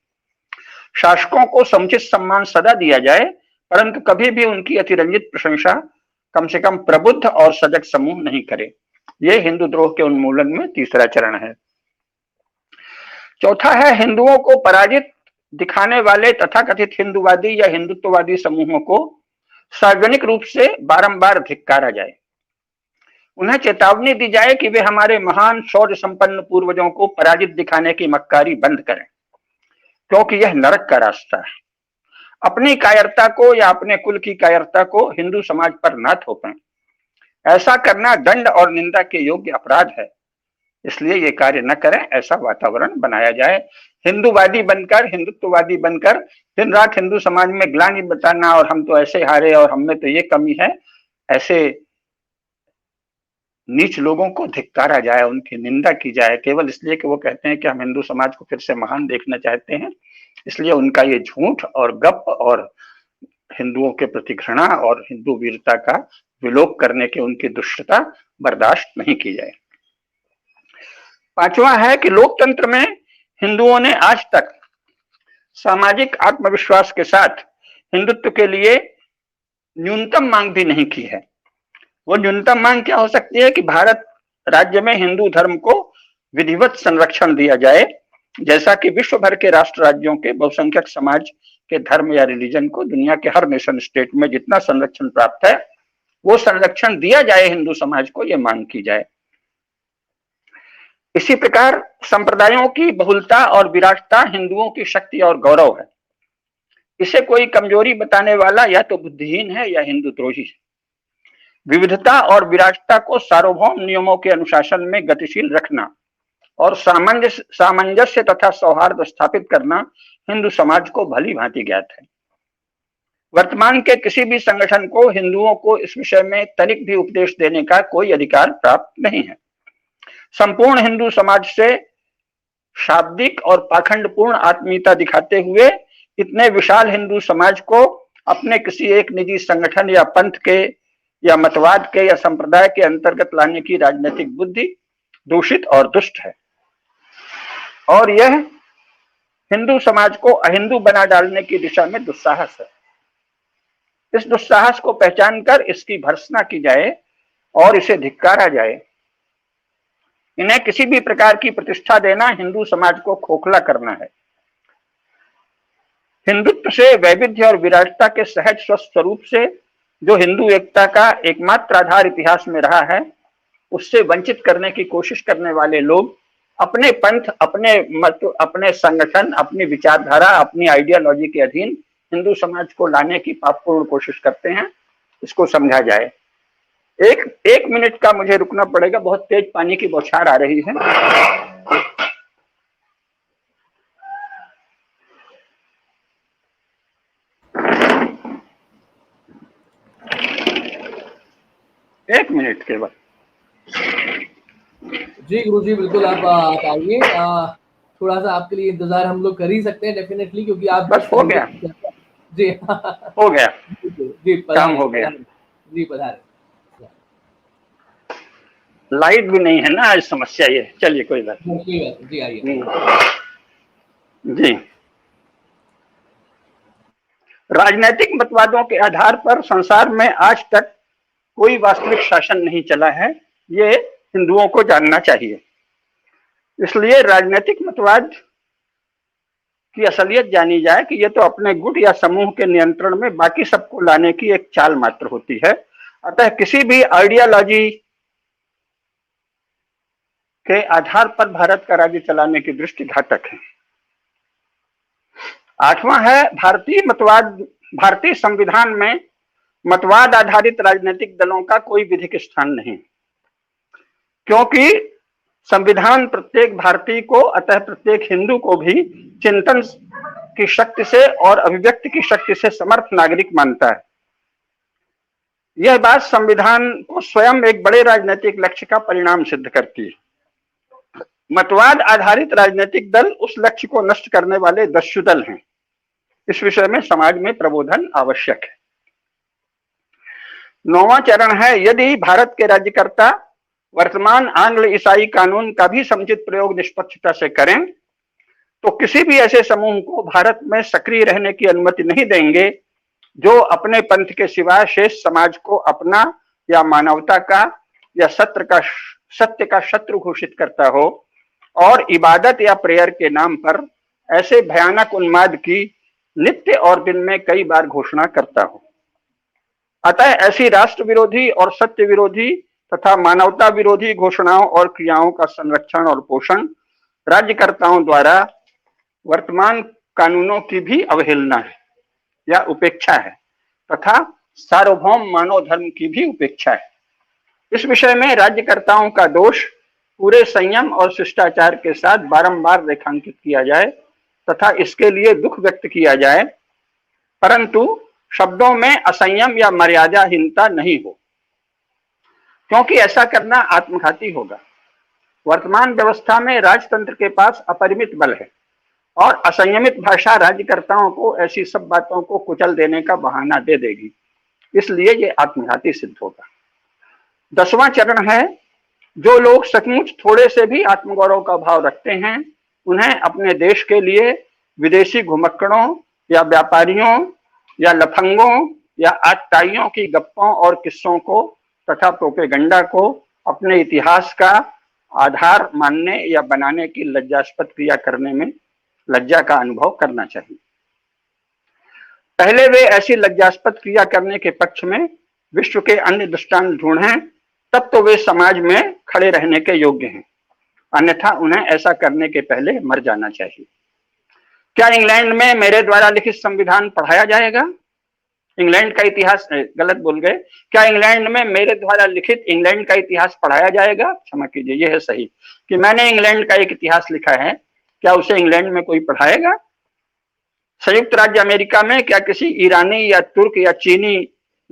शासकों को समुचित सम्मान सदा दिया जाए, परंतु कभी भी उनकी अतिरंजित प्रशंसा कम से कम प्रबुद्ध और सजग समूह नहीं करे। यह हिंदू द्रोह के उन्मूलन में तीसरा चरण है। चौथा है, हिंदुओं को पराजित दिखाने वाले तथाकथित हिंदूवादी या हिंदुत्ववादी समूहों को सार्वजनिक रूप से बारंबार धिक्कारा जाए। उन्हें चेतावनी दी जाए कि वे हमारे महान शौर्य संपन्न पूर्वजों को पराजित दिखाने की मक्कारी बंद करें, क्योंकि यह नरक का रास्ता है। अपनी कायरता को या अपने कुल की कायरता को हिंदू समाज पर न थोपें। ऐसा करना दंड और निंदा के योग्य अपराध है, इसलिए ये कार्य न करें। ऐसा वातावरण बनाया जाए। हिंदूवादी बनकर, हिंदुत्ववादी बनकर दिन रात हिंदू समाज में ग्लानि बताना और हम तो ऐसे हारे और हम में तो ये कमी है, ऐसे नीच लोगों को धिक्कारा जाए, उनकी निंदा की जाए, केवल इसलिए कि वो कहते हैं कि हम हिंदू समाज को फिर से महान देखना चाहते हैं। इसलिए उनका ये झूठ और गप और हिंदुओं के प्रति घृणा और हिंदू वीरता का विलोप करने की उनकी दुष्टता बर्दाश्त नहीं की जाए। पांचवा है कि लोकतंत्र में हिंदुओं ने आज तक सामाजिक आत्मविश्वास के साथ हिंदुत्व के लिए न्यूनतम मांग भी नहीं की है। वो न्यूनतम मांग क्या हो सकती है कि भारत राज्य में हिंदू धर्म को विधिवत संरक्षण दिया जाए, जैसा कि विश्व भर के राष्ट्र राज्यों के बहुसंख्यक समाज के धर्म या रिलीजन को दुनिया के हर नेशन स्टेट में जितना संरक्षण प्राप्त है वो संरक्षण दिया जाए हिंदू समाज को, ये मांग की जाए। इसी प्रकार संप्रदायों की बहुलता और विराटता हिंदुओं की शक्ति और गौरव है। इसे कोई कमजोरी बताने वाला या तो बुद्धिहीन है या हिंदू द्रोही है। विविधता और विराटता को सार्वभौम नियमों के अनुशासन में गतिशील रखना और सामंजस्य तथा सौहार्द स्थापित करना हिंदू समाज को भली भांति ज्ञात है। वर्तमान के किसी भी संगठन को हिंदुओं को इस विषय में तनिक भी उपदेश देने का कोई अधिकार प्राप्त नहीं है। संपूर्ण हिंदू समाज से शाब्दिक और पाखंडपूर्ण आत्मीयता दिखाते हुए इतने विशाल हिंदू समाज को अपने किसी एक निजी संगठन या पंथ के या मतवाद के या संप्रदाय के अंतर्गत लाने की राजनीतिक बुद्धि दूषित और दुष्ट है, और यह हिंदू समाज को अहिंदू बना डालने की दिशा में दुस्साहस है। इस दुस्साहस को पहचान कर इसकी भर्त्सना की जाए और इसे धिक्कारा जाए। इन्हें किसी भी प्रकार की प्रतिष्ठा देना हिंदू समाज को खोखला करना है। हिंदुत्व से, वैविध्य और विराटता के सहज स्वस्थ स्वरूप से जो हिंदू एकता का एकमात्र आधार इतिहास में रहा है, उससे वंचित करने की कोशिश करने वाले लोग अपने पंथ, अपने मत, अपने संगठन, अपनी विचारधारा, अपनी आइडियोलॉजी के अधीन हिंदू समाज को लाने की पापपूर्ण कोशिश करते हैं। इसको समझा जाए। एक मिनट का मुझे रुकना पड़ेगा, बहुत तेज पानी की बौछार आ रही है। एक मिनट केवल। जी गुरुजी, बिल्कुल आप आइए। थोड़ा सा आपके लिए इंतजार हम लोग कर ही सकते हैं डेफिनेटली, क्योंकि आप बस हो गया जी हो गया जी काम हो गया जी, पधारे। लाइट भी नहीं है ना आज, समस्या ये। चलिए कोई बात नहीं। जी आइए जी। राजनीतिक मतवादों के आधार पर संसार में आज तक कोई वास्तविक शासन नहीं चला है, ये हिंदुओं को जानना चाहिए। इसलिए राजनीतिक मतवाद की असलियत जानी जाए कि ये तो अपने गुट या समूह के नियंत्रण में बाकी सबको लाने की एक चाल मात्र होती है। अतः किसी भी आइडियोलॉजी के आधार पर भारत का राज्य चलाने की दृष्टि घातक है। आठवां है, भारतीय संविधान में मतवाद आधारित राजनीतिक दलों का कोई विधिक स्थान नहीं, क्योंकि संविधान प्रत्येक भारतीय को, अतः प्रत्येक हिंदू को भी चिंतन की शक्ति से और अभिव्यक्ति की शक्ति से समर्थ नागरिक मानता है। यह बात संविधान को स्वयं एक बड़े राजनीतिक लक्ष्य का परिणाम सिद्ध करती है। मतवाद आधारित राजनीतिक दल उस लक्ष्य को नष्ट करने वाले दस्यु दल हैं। इस विषय में समाज में प्रबोधन आवश्यक है। 9वां चरण है, यदि भारत के राज्यकर्ता वर्तमान आंग्ल ईसाई कानून का भी समुचित प्रयोग निष्पक्षता से करें तो किसी भी ऐसे समूह को भारत में सक्रिय रहने की अनुमति नहीं देंगे जो अपने पंथ के सिवाय शेष समाज को अपना या मानवता का या सत्य का शत्रु घोषित करता हो और इबादत या प्रेयर के नाम पर ऐसे भयानक उन्माद की नित्य और दिन में कई बार घोषणा करता हो। अतः ऐसी राष्ट्र विरोधी और सत्य विरोधी तथा मानवता विरोधी घोषणाओं और क्रियाओं का संरक्षण और पोषण राज्यकर्ताओं द्वारा वर्तमान कानूनों की भी अवहेलना है या उपेक्षा है तथा सार्वभौम मानव धर्म की भी उपेक्षा है। इस विषय में राज्यकर्ताओं का दोष पूरे संयम और शिष्टाचार के साथ बारंबार रेखांकित किया जाए तथा इसके लिए दुख व्यक्त किया जाए, परंतु शब्दों में असंयम या मर्यादाहीनता नहीं हो, क्योंकि ऐसा करना आत्मघाती होगा। वर्तमान व्यवस्था में राजतंत्र के पास अपरिमित बल है और असंयमित भाषा राज्यकर्ताओं को ऐसी सब बातों को कुचल देने का बहाना दे देगी, इसलिए ये आत्मघाती सिद्ध होगा। 10वां चरण है, जो लोग सचमुच थोड़े से भी आत्मगौरव का भाव रखते हैं उन्हें अपने देश के लिए विदेशी घुमक्कड़ों या व्यापारियों या लफंगों या आतताइयों की गप्पों और किस्सों को तथा प्रोपेगंडा को अपने इतिहास का आधार मानने या बनाने की लज्जास्पद क्रिया करने में लज्जा का अनुभव करना चाहिए। पहले वे ऐसी लज्जास्पद क्रिया करने के पक्ष में विश्व के अन्य दृष्टांत ढूंढें, तब तो वे समाज में खड़े रहने के योग्य हैं, अन्यथा उन्हें ऐसा करने के पहले मर जाना चाहिए। क्या इंग्लैंड में मेरे द्वारा लिखित संविधान पढ़ाया जाएगा? इंग्लैंड का इतिहास गलत बोल गए। क्या इंग्लैंड में मेरे द्वारा लिखित इंग्लैंड का इतिहास पढ़ाया जाएगा? क्षमा कीजिए, यह है सही कि मैंने इंग्लैंड का एक इतिहास लिखा है, क्या उसे इंग्लैंड में कोई पढ़ाएगा? संयुक्त राज्य अमेरिका में क्या किसी ईरानी या तुर्क या चीनी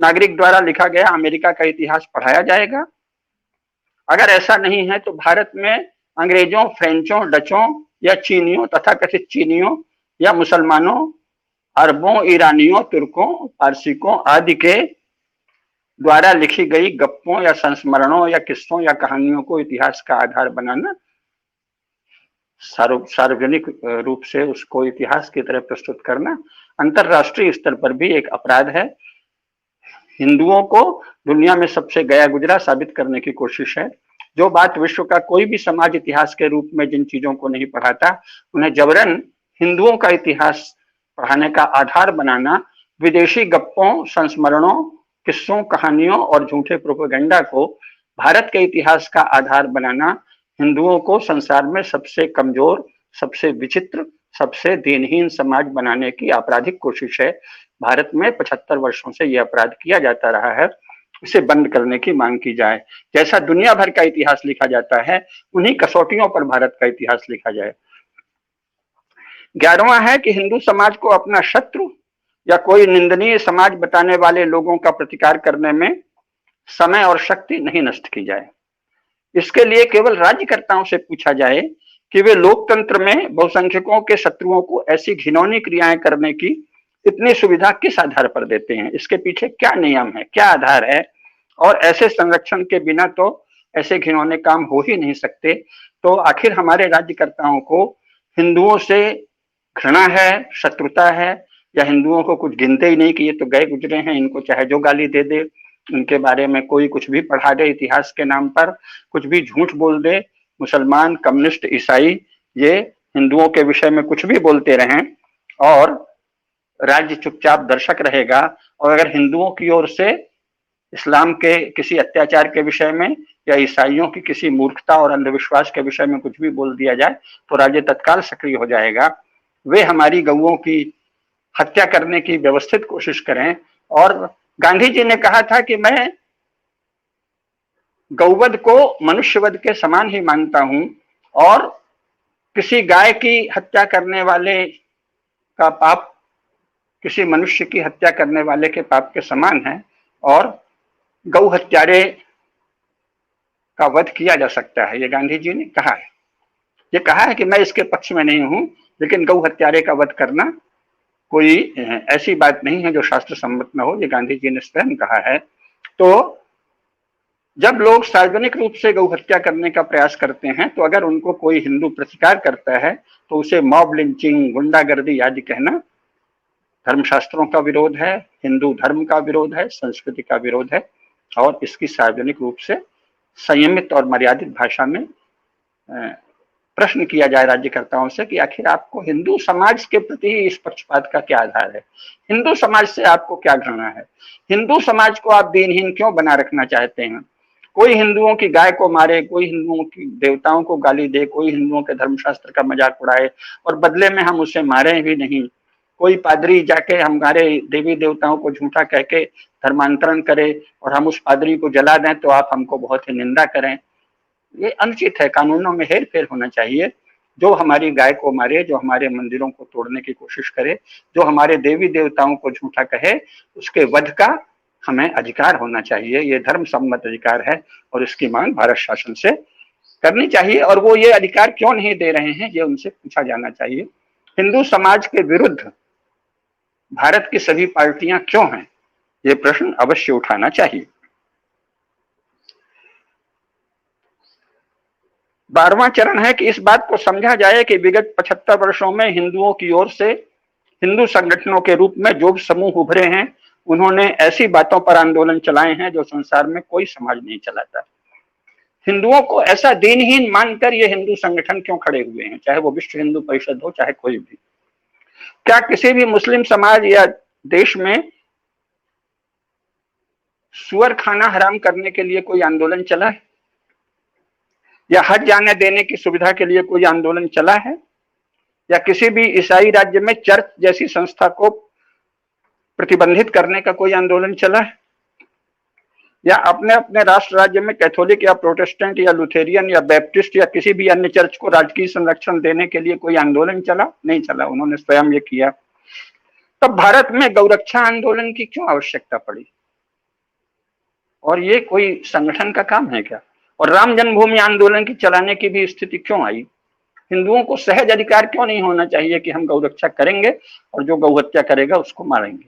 नागरिक द्वारा लिखा गया अमेरिका का इतिहास पढ़ाया जाएगा? अगर ऐसा नहीं है तो भारत में अंग्रेजों, फ्रेंचों, डचों या चीनियों तथा कथित चीनियों या मुसलमानों, अरबों, ईरानियों, तुर्कों, पारसिकों आदि के द्वारा लिखी गई गप्पों या संस्मरणों या किस्सों या कहानियों को इतिहास का आधार बनाना, सार्वजनिक रूप से उसको इतिहास की तरह प्रस्तुत करना अंतरराष्ट्रीय स्तर पर भी एक अपराध है। हिंदुओं को दुनिया में सबसे गया गुजरा साबित करने की कोशिश है। जो बात विश्व का कोई भी समाज इतिहास के रूप में जिन चीजों को नहीं पढ़ाता उन्हें जबरन हिंदुओं का इतिहास पढ़ाने का आधार बनाना, विदेशी गप्पों, संस्मरणों, किस्सों, कहानियों और झूठे प्रोपेगेंडा को भारत के इतिहास का आधार बनाना हिंदुओं को संसार में सबसे कमजोर, सबसे विचित्र, सबसे दीनहीन समाज बनाने की आपराधिक कोशिश है। भारत में 75 वर्षों से यह अपराध किया जाता रहा है, इसे बंद करने की मांग की जाए। जैसा दुनिया भर का इतिहास लिखा जाता है उन्हीं कसौटियों पर भारत का इतिहास लिखा जाए। 11वां है कि हिंदू समाज को अपना शत्रु या कोई निंदनीय समाज बताने वाले लोगों का प्रतिकार करने में समय और शक्ति नहीं नष्ट की जाए। इसके लिए केवल राज्यकर्ताओं से पूछा जाए कि वे लोकतंत्र में बहुसंख्यकों के शत्रुओं को ऐसी घिनौनी क्रियाएं करने की इतनी सुविधा किस आधार पर देते हैं, इसके पीछे क्या नियम है, क्या आधार है, और ऐसे संरक्षण के बिना तो ऐसे घिनौने काम हो ही नहीं सकते। तो आखिर हमारे राज्यकर्ताओं को हिंदुओं से घृणा है, शत्रुता है, या हिंदुओं को कुछ गिनते ही नहीं कि ये तो गए गुजरे हैं, इनको चाहे जो गाली दे दे, उनके बारे में कोई कुछ भी पढ़ा दे, इतिहास के नाम पर कुछ भी झूठ बोल दे, मुसलमान, कम्युनिस्ट, ईसाई ये हिंदुओं के विषय में कुछ भी बोलते रहें और राज्य चुपचाप दर्शक रहेगा। और अगर हिंदुओं की ओर से इस्लाम के किसी अत्याचार के विषय में या ईसाइयों की किसी मूर्खता और अंधविश्वास के विषय में कुछ भी बोल दिया जाए तो राज्य तत्काल सक्रिय हो जाएगा। वे हमारी गौओं की हत्या करने की व्यवस्थित कोशिश करें। और गांधी जी ने कहा था कि मैं गौवध को मनुष्यवध के समान ही मानता हूं और किसी गाय की हत्या करने वाले का पाप किसी मनुष्य की हत्या करने वाले के पाप के समान है और गौ हत्यारे का वध किया जा सकता है, ये गांधी जी ने कहा है। ये कहा है कि मैं इसके पक्ष में नहीं हूं, लेकिन गौ हत्यारे का वध करना कोई ऐसी बात नहीं है जो शास्त्र सम्मत न हो, ये गांधी जी ने स्वयं कहा है। तो जब लोग सार्वजनिक रूप से गौ हत्या करने का प्रयास करते हैं, तो अगर उनको कोई हिंदू प्रतिकार करता है तो उसे मॉब लिंचिंग, गुंडागर्दी आदि कहना धर्मशास्त्रों का विरोध है, हिंदू धर्म का विरोध है, संस्कृति का विरोध है, और इसकी सार्वजनिक रूप से संयमित और मर्यादित भाषा में प्रश्न किया जाए राज्यकर्ताओं से कि आखिर आपको हिंदू समाज के प्रति इस पक्षपात का क्या आधार है, हिंदू समाज से आपको क्या घृणा है, हिंदू समाज को आप दीनहीन क्यों बना रखना चाहते हैं। कोई हिंदुओं की गाय को मारे, कोई हिंदुओं की देवताओं को गाली दे, कोई हिंदुओं के धर्मशास्त्र का मजाक उड़ाए और बदले में हम उसे मारे भी नहीं, कोई पादरी जाके हमारे देवी देवताओं को झूठा कह के धर्मांतरण करे और हम उस पादरी को जला दें तो आप हमको बहुत ही निंदा करें, ये अनुचित है। कानूनों में हेर फेर होना चाहिए। जो हमारी गाय को मारे, जो हमारे मंदिरों को तोड़ने की कोशिश करे, जो हमारे देवी देवताओं को झूठा कहे, उसके वध का हमें अधिकार होना चाहिए। ये धर्म सम्मत अधिकार है और इसकी मांग भारत शासन से करनी चाहिए। और वो ये अधिकार क्यों नहीं दे रहे हैं, ये उनसे पूछा जाना चाहिए। हिंदू समाज के विरुद्ध भारत की सभी पार्टियां क्यों हैं, ये प्रश्न अवश्य उठाना चाहिए। 12वां चरण है कि इस बात को समझा जाए कि विगत 75 वर्षों में हिंदुओं की ओर से हिंदू संगठनों के रूप में जो समूह उभरे हैं, उन्होंने ऐसी बातों पर आंदोलन चलाए हैं जो संसार में कोई समाज नहीं चलाता। हिंदुओं को ऐसा दीनहीन मानकर ये हिंदू संगठन क्यों खड़े हुए हैं, चाहे वो विश्व हिंदू परिषद हो, चाहे कोई भी। क्या किसी भी मुस्लिम समाज या देश में सुअर खाना हराम करने के लिए कोई आंदोलन चला है, या हज जाने देने की सुविधा के लिए कोई आंदोलन चला है, या किसी भी ईसाई राज्य में चर्च जैसी संस्था को प्रतिबंधित करने का कोई आंदोलन चला है, या अपने अपने राष्ट्र राज्य में कैथोलिक या प्रोटेस्टेंट या लुथेरियन या बैप्टिस्ट या किसी भी अन्य चर्च को राजकीय संरक्षण देने के लिए कोई आंदोलन चला? नहीं चला, उन्होंने स्वयं ये किया। तब भारत में गौरक्षा आंदोलन की क्यों आवश्यकता पड़ी, और ये कोई संगठन का काम है क्या? और राम जन्मभूमि आंदोलन की चलाने की भी स्थिति क्यों आई? हिंदुओं को सहज अधिकार क्यों नहीं होना चाहिए कि हम गौरक्षा करेंगे और जो गौ हत्या करेगा उसको मारेंगे?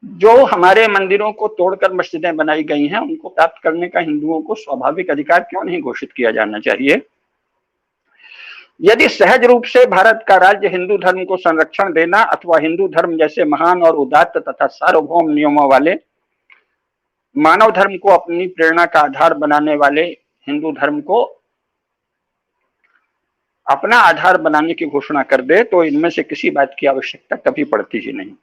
जो हमारे मंदिरों को तोड़कर मस्जिदें बनाई गई हैं, उनको प्राप्त करने का हिंदुओं को स्वाभाविक अधिकार क्यों नहीं घोषित किया जाना चाहिए? यदि सहज रूप से भारत का राज्य हिंदू धर्म को संरक्षण देना अथवा हिंदू धर्म जैसे महान और उदात्त तथा सार्वभौम नियमों वाले मानव धर्म को अपनी प्रेरणा का आधार बनाने वाले हिंदू धर्म को अपना आधार बनाने की घोषणा कर दे, तो इनमें से किसी बात की आवश्यकता कभी पड़ती ही नहीं।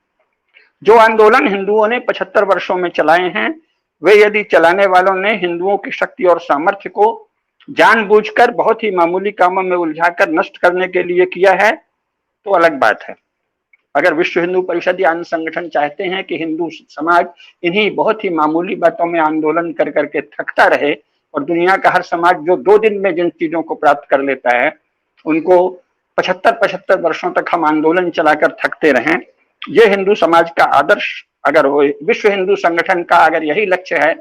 जो आंदोलन हिंदुओं ने 75 वर्षों में चलाए हैं, वे यदि चलाने वालों ने हिंदुओं की शक्ति और सामर्थ्य को जानबूझकर बहुत ही मामूली कामों में उलझाकर नष्ट करने के लिए किया है तो अलग बात है। अगर विश्व हिंदू परिषद या अन्य संगठन चाहते हैं कि हिंदू समाज इन्हीं बहुत ही मामूली बातों में आंदोलन कर करके थकता रहे और दुनिया का हर समाज जो 2 दिन में जिन चीजों को प्राप्त कर लेता है उनको 75 वर्षों तक हम आंदोलन चलाकर थकते रहें, ये हिंदू समाज का आदर्श अगर हो, विश्व हिंदू संगठन का अगर यही लक्ष्य है,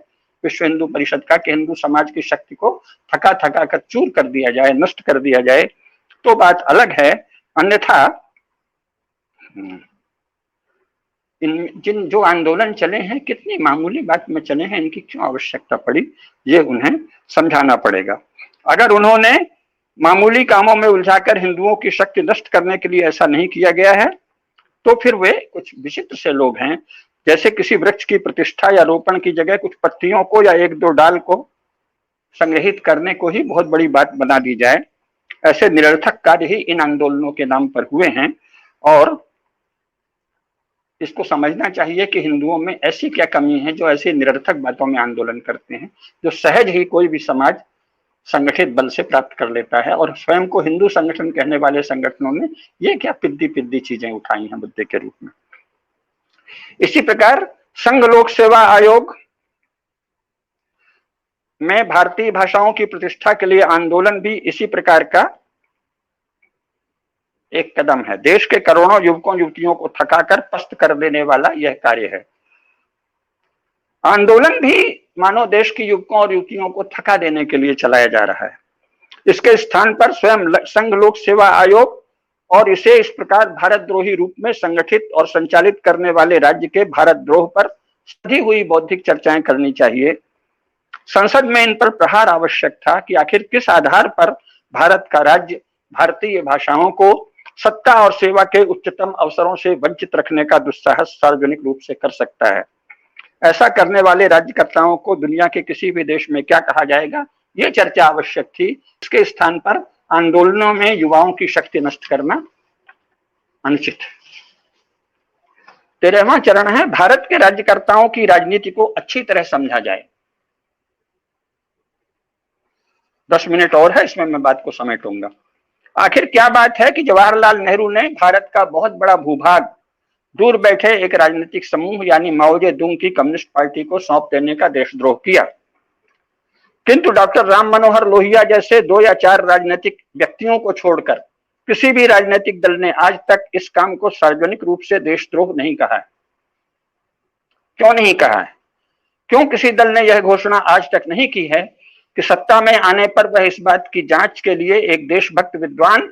विश्व हिंदू परिषद का, कि हिंदू समाज की शक्ति को थका थका कर चूर कर दिया जाए, नष्ट कर दिया जाए, तो बात अलग है। अन्यथा जो आंदोलन चले हैं कितनी मामूली बात में चले हैं, इनकी क्यों आवश्यकता पड़ी, ये उन्हें समझाना पड़ेगा। अगर उन्होंने मामूली कामों में उलझाकर हिंदुओं की शक्ति नष्ट करने के लिए ऐसा नहीं किया गया है, तो फिर वे कुछ विचित्र से लोग हैं। जैसे किसी वृक्ष की प्रतिष्ठा या रोपण की जगह कुछ पत्तियों को या 1-2 डाल को संग्रहित करने को ही बहुत बड़ी बात बना दी जाए, ऐसे निरर्थक कार्य ही इन आंदोलनों के नाम पर हुए हैं। और इसको समझना चाहिए कि हिंदुओं में ऐसी क्या कमी है जो ऐसी निरर्थक बातों में आंदोलन करते हैं, जो सहज ही कोई भी समाज संगठित बल से प्राप्त कर लेता है। और स्वयं को हिंदू संगठन कहने वाले संगठनों ने ये क्या पिद्दी चीजें उठाई हैं मुद्दे के रूप में। इसी प्रकार संघ लोक सेवा आयोग में भारतीय भाषाओं की प्रतिष्ठा के लिए आंदोलन भी इसी प्रकार का एक कदम है। देश के करोड़ों युवकों युवतियों को थकाकर पस्त कर देने वाला यह कार्य है। आंदोलन भी मानो देश की युवकों और युवतियों को थका देने के लिए चलाया जा रहा है। इसके स्थान पर स्वयं संघ लोक सेवा आयोग और इसे इस प्रकार भारत द्रोही रूप में संगठित और संचालित करने वाले राज्य के भारत द्रोह पर सधी हुई बौद्धिक चर्चाएं करनी चाहिए। संसद में इन पर प्रहार आवश्यक था कि आखिर किस आधार पर भारत का राज्य भारतीय भाषाओं को सत्ता और सेवा के उच्चतम अवसरों से वंचित रखने का दुस्साहस सार्वजनिक रूप से कर सकता है। ऐसा करने वाले राज्यकर्ताओं को दुनिया के किसी भी देश में क्या कहा जाएगा, ये चर्चा आवश्यक थी। इसके स्थान पर आंदोलनों में युवाओं की शक्ति नष्ट करना अनुचित है। 13वां चरण है, भारत के राज्यकर्ताओं की राजनीति को अच्छी तरह समझा जाए। 10 मिनट और है, इसमें मैं बात को समेटूंगा। आखिर क्या बात है कि जवाहरलाल नेहरू ने भारत का बहुत बड़ा भूभाग दूर बैठे एक राजनीतिक समूह यानी माओ जे-दूंग की कम्युनिस्ट पार्टी को सौंप देने का देशद्रोह किया, किंतु डॉक्टर राम मनोहर लोहिया जैसे 2 या 4 राजनीतिक व्यक्तियों को छोड़कर किसी भी राजनीतिक दल ने आज तक इस काम को सार्वजनिक रूप से देशद्रोह नहीं कहा है। क्यों नहीं कहा है? क्यों किसी दल ने यह घोषणा आज तक नहीं की है कि सत्ता में आने पर वह इस बात की जांच के लिए एक देशभक्त विद्वान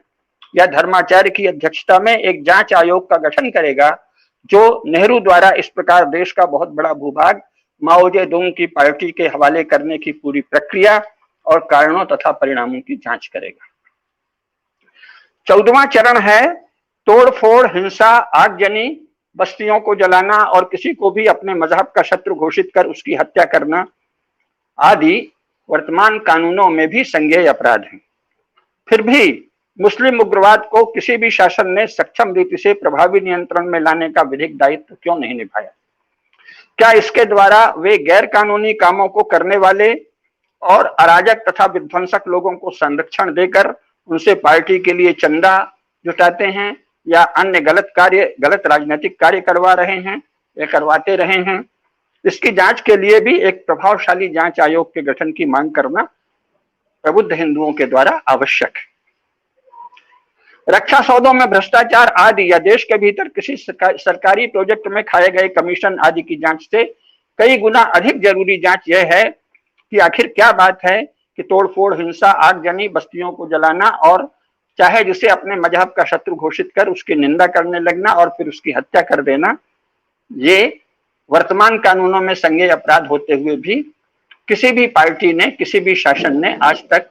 या धर्माचार्य की अध्यक्षता में एक जांच आयोग का गठन करेगा, जो नेहरू द्वारा इस प्रकार देश का बहुत बड़ा भूभाग माओ जे-दूंग की पार्टी के हवाले करने की पूरी प्रक्रिया और कारणों तथा परिणामों की जांच करेगा। 14वां चरण है, तोड़फोड़, हिंसा, आगजनी, बस्तियों को जलाना और किसी को भी अपने मजहब का शत्रु घोषित कर उसकी हत्या करना आदि वर्तमान कानूनों में भी संज्ञेय अपराध हैं। फिर भी मुस्लिम उग्रवाद को किसी भी शासन ने सक्षम रीति से प्रभावी नियंत्रण में लाने का विधिक दायित्व क्यों नहीं निभाया? क्या इसके द्वारा वे गैर कानूनी कामों को करने वाले और अराजक तथा विध्वंसक लोगों को संरक्षण देकर उनसे पार्टी के लिए चंदा जुटाते हैं या अन्य गलत राजनीतिक कार्य करवा रहे हैं या करवाते रहे हैं? इसकी जांच के लिए भी एक प्रभावशाली जांच आयोग के गठन की मांग करना प्रबुद्ध हिंदुओं के द्वारा आवश्यक है। रक्षा सौदों में भ्रष्टाचार आदि या देश के भीतर किसी सरकारी प्रोजेक्ट में खाए गए कमीशन आदि की जांच से कई गुना अधिक जरूरी जांच यह है कि आखिर क्या बात है कि तोड़फोड़, हिंसा, आगजनी, बस्तियों को जलाना और चाहे जिसे अपने मजहब का शत्रु घोषित कर उसकी निंदा करने लगना और फिर उसकी हत्या कर देना, ये वर्तमान कानूनों में संज्ञेय अपराध होते हुए भी किसी भी पार्टी ने, किसी भी शासन ने आज तक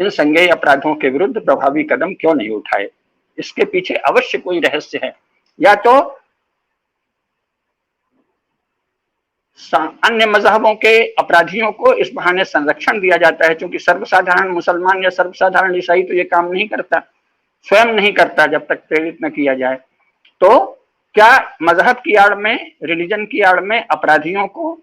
इन संज्ञेय अपराधों के विरुद्ध प्रभावी कदम क्यों नहीं उठाए? इसके पीछे अवश्य कोई रहस्य है। या तो अन्य मजहबों के अपराधियों को इस बहाने संरक्षण दिया जाता है, क्योंकि सर्वसाधारण मुसलमान या सर्वसाधारण ईसाई तो ये काम नहीं करता, स्वयं नहीं करता जब तक प्रेरित न किया जाए। तो क्या मजहब की आड़ में, रिलीजन की आड़ में अपराधियों को,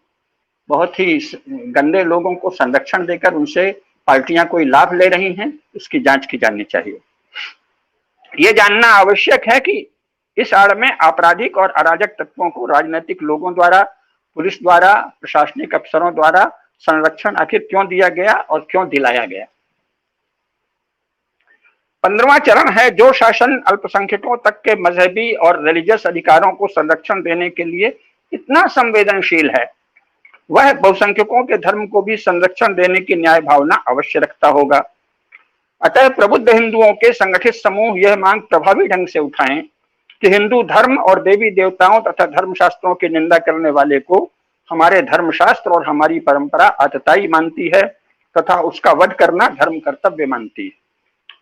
बहुत ही गंदे लोगों को संरक्षण देकर उनसे पार्टियां कोई लाभ ले रही हैं? इसकी जांच की जानी चाहिए। यह जानना आवश्यक है कि इस आड़ में आपराधिक और अराजक तत्वों को राजनीतिक लोगों द्वारा, पुलिस द्वारा, प्रशासनिक अफसरों द्वारा संरक्षण आखिर क्यों दिया गया और क्यों दिलाया गया। 15वां चरण है, जो शासन अल्पसंख्यकों तक के मजहबी और रिलीजियस अधिकारों को संरक्षण देने के लिए इतना संवेदनशील है, वह बहुसंख्यकों के धर्म को भी संरक्षण देने की न्याय भावना अवश्य रखता होगा। अतः प्रबुद्ध हिंदुओं के संगठित समूह यह मांग प्रभावी ढंग से उठाएं कि हिंदू धर्म और देवी देवताओं तथा धर्मशास्त्रों की निंदा करने वाले को हमारे धर्मशास्त्र और हमारी परंपरा आतताई मानती है तथा उसका वध करना धर्म कर्तव्य मानती है।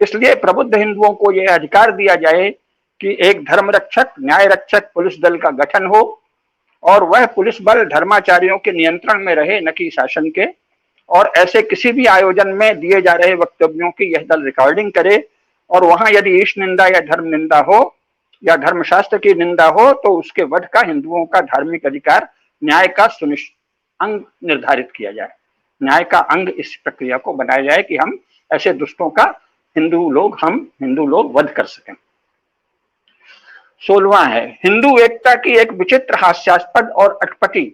इसलिए प्रबुद्ध हिंदुओं को यह अधिकार दिया जाए कि एक धर्म रक्षक, न्याय रक्षक पुलिस दल का गठन हो और वह पुलिस बल धर्माचार्यों के नियंत्रण में रहे, न कि शासन के, और ऐसे किसी भी आयोजन में दिए जा रहे वक्तव्यों की यह दल रिकॉर्डिंग करे और वहां यदि ईश निंदा या धर्म निंदा हो या धर्मशास्त्र की निंदा हो तो उसके वध का हिंदुओं का धार्मिक अधिकार न्याय का अंग निर्धारित किया जाए। न्याय का अंग इस प्रक्रिया को बनाया जाए कि हम ऐसे दुष्टों का हिंदू लोग वध कर सकें। 16वां है, हिंदू एकता की एक विचित्र, हास्यास्पद और अटपटी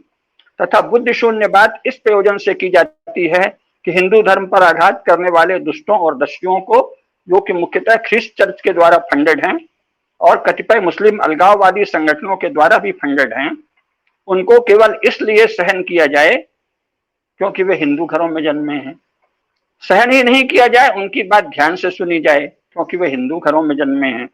तथा बुद्धि शून्य बात इस प्रयोजन से की जाती है कि हिंदू धर्म पर आघात करने वाले दुष्टों और दस्युओं को, जो कि मुख्यतः ख्रिस्त चर्च के द्वारा फंडेड हैं और कतिपय मुस्लिम अलगाववादी संगठनों के द्वारा भी फंडेड हैं, उनको केवल इसलिए सहन किया जाए क्योंकि वे हिंदू घरों में जन्मे हैं। सहन ही नहीं किया जाए, उनकी बात ध्यान से सुनी जाए क्योंकि वे हिंदू घरों में जन्मे हैं।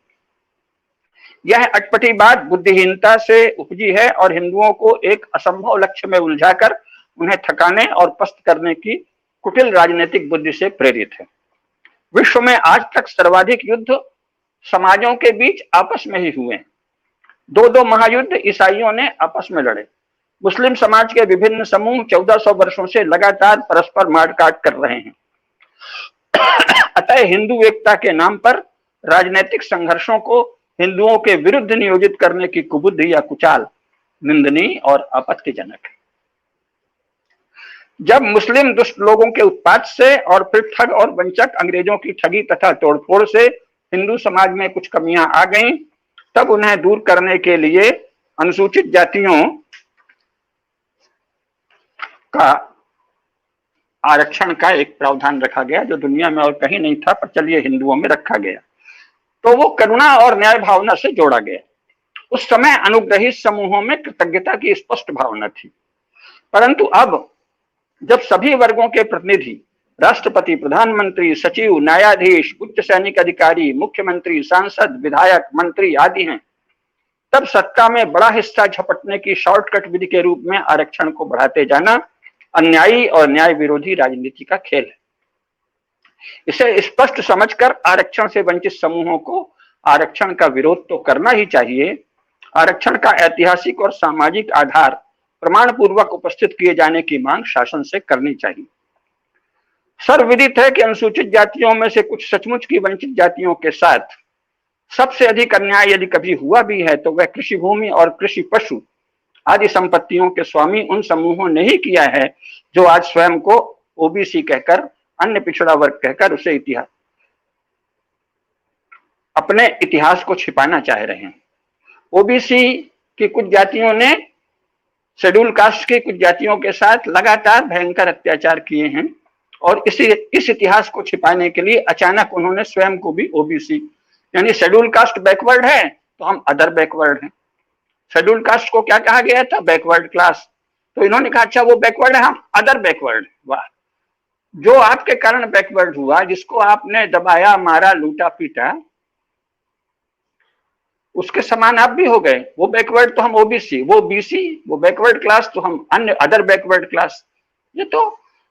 यह अटपटी बात बुद्धिहीनता से उपजी है और हिंदुओं को एक असंभव लक्ष्य में उलझाकर उन्हें थकाने और पस्त करने की कुटिल राजनीतिक बुद्धि से प्रेरित है। विश्व में आज तक सर्वाधिक युद्ध समाजों के बीच आपस में ही हुए। दो दो महायुद्ध ईसाइयों ने आपस में लड़े। मुस्लिम समाज के विभिन्न समूह 1400 वर्षों से लगातार परस्पर मारकाट कर रहे हैं। अतः हिंदू एकता के नाम पर राजनीतिक संघर्षों को हिंदुओं के विरुद्ध नियोजित करने की कुबुद्धि या कुचाल निंदनीय और आपत्तिजनक है। जब मुस्लिम दुष्ट लोगों के उत्पात से और फिर ठग और वंचक अंग्रेजों की ठगी तथा तोड़फोड़ से हिंदू समाज में कुछ कमियां आ गईं, तब उन्हें दूर करने के लिए अनुसूचित जातियों का आरक्षण का एक प्रावधान रखा गया, जो दुनिया में और कहीं नहीं था, पर चलिए हिंदुओं में रखा गया। तो वो करुणा और न्याय भावना से जोड़ा गया। उस समय अनुग्रहित समूहों में कृतज्ञता की स्पष्ट भावना थी, परंतु अब जब सभी वर्गों के प्रतिनिधि, राष्ट्रपति, प्रधानमंत्री, सचिव, न्यायाधीश, उच्च सैनिक अधिकारी, मुख्यमंत्री, सांसद, विधायक, मंत्री आदि हैं, तब सत्ता में बड़ा हिस्सा झपटने की शॉर्टकट विधि के रूप में आरक्षण को बढ़ाते जाना अन्यायी और न्याय विरोधी राजनीति का खेल है। इसे स्पष्ट समझकर आरक्षण से वंचित समूहों को आरक्षण का विरोध तो करना ही चाहिए। आरक्षण का ऐतिहासिक और सामाजिक आधार प्रमाण पूर्वक उपस्थित किए जाने की मांग शासन से करनी चाहिए। सर्वविदित है कि अनुसूचित जातियों में से कुछ सचमुच की वंचित जातियों के साथ सबसे अधिक अन्याय यदि कभी हुआ भी है तो वह कृषि भूमि और कृषि पशु आदि संपत्तियों के स्वामी उन समूहों ने ही किया है जो आज स्वयं को ओबीसी कहकर, अन्य पिछड़ा वर्ग कहकर उसे अपने इतिहास को छिपाना चाह रहे हैं। ओबीसी की कुछ जातियों ने शेड्यूल कास्ट की कुछ जातियों के साथ लगातार भयंकर अत्याचार किए हैं और इस इतिहास को छिपाने के लिए अचानक उन्होंने स्वयं को भी ओबीसी, यानी शेड्यूल कास्ट बैकवर्ड है तो हम अदर बैकवर्ड हैं। शेड्यूल कास्ट को क्या कहा गया था? Backward class. तो इन्होंने कहा अच्छा वो बैकवर्ड है, हम अदर बैकवर्ड। वाह! जो आपके कारण बैकवर्ड हुआ, जिसको आपने दबाया, मारा, लूटा, पीटा, उसके समान आप भी हो गए। वो बैकवर्ड तो हम ओबीसी, वो बीसी, वो बैकवर्ड क्लास तो हम अन्य अदर बैकवर्ड क्लास। ये तो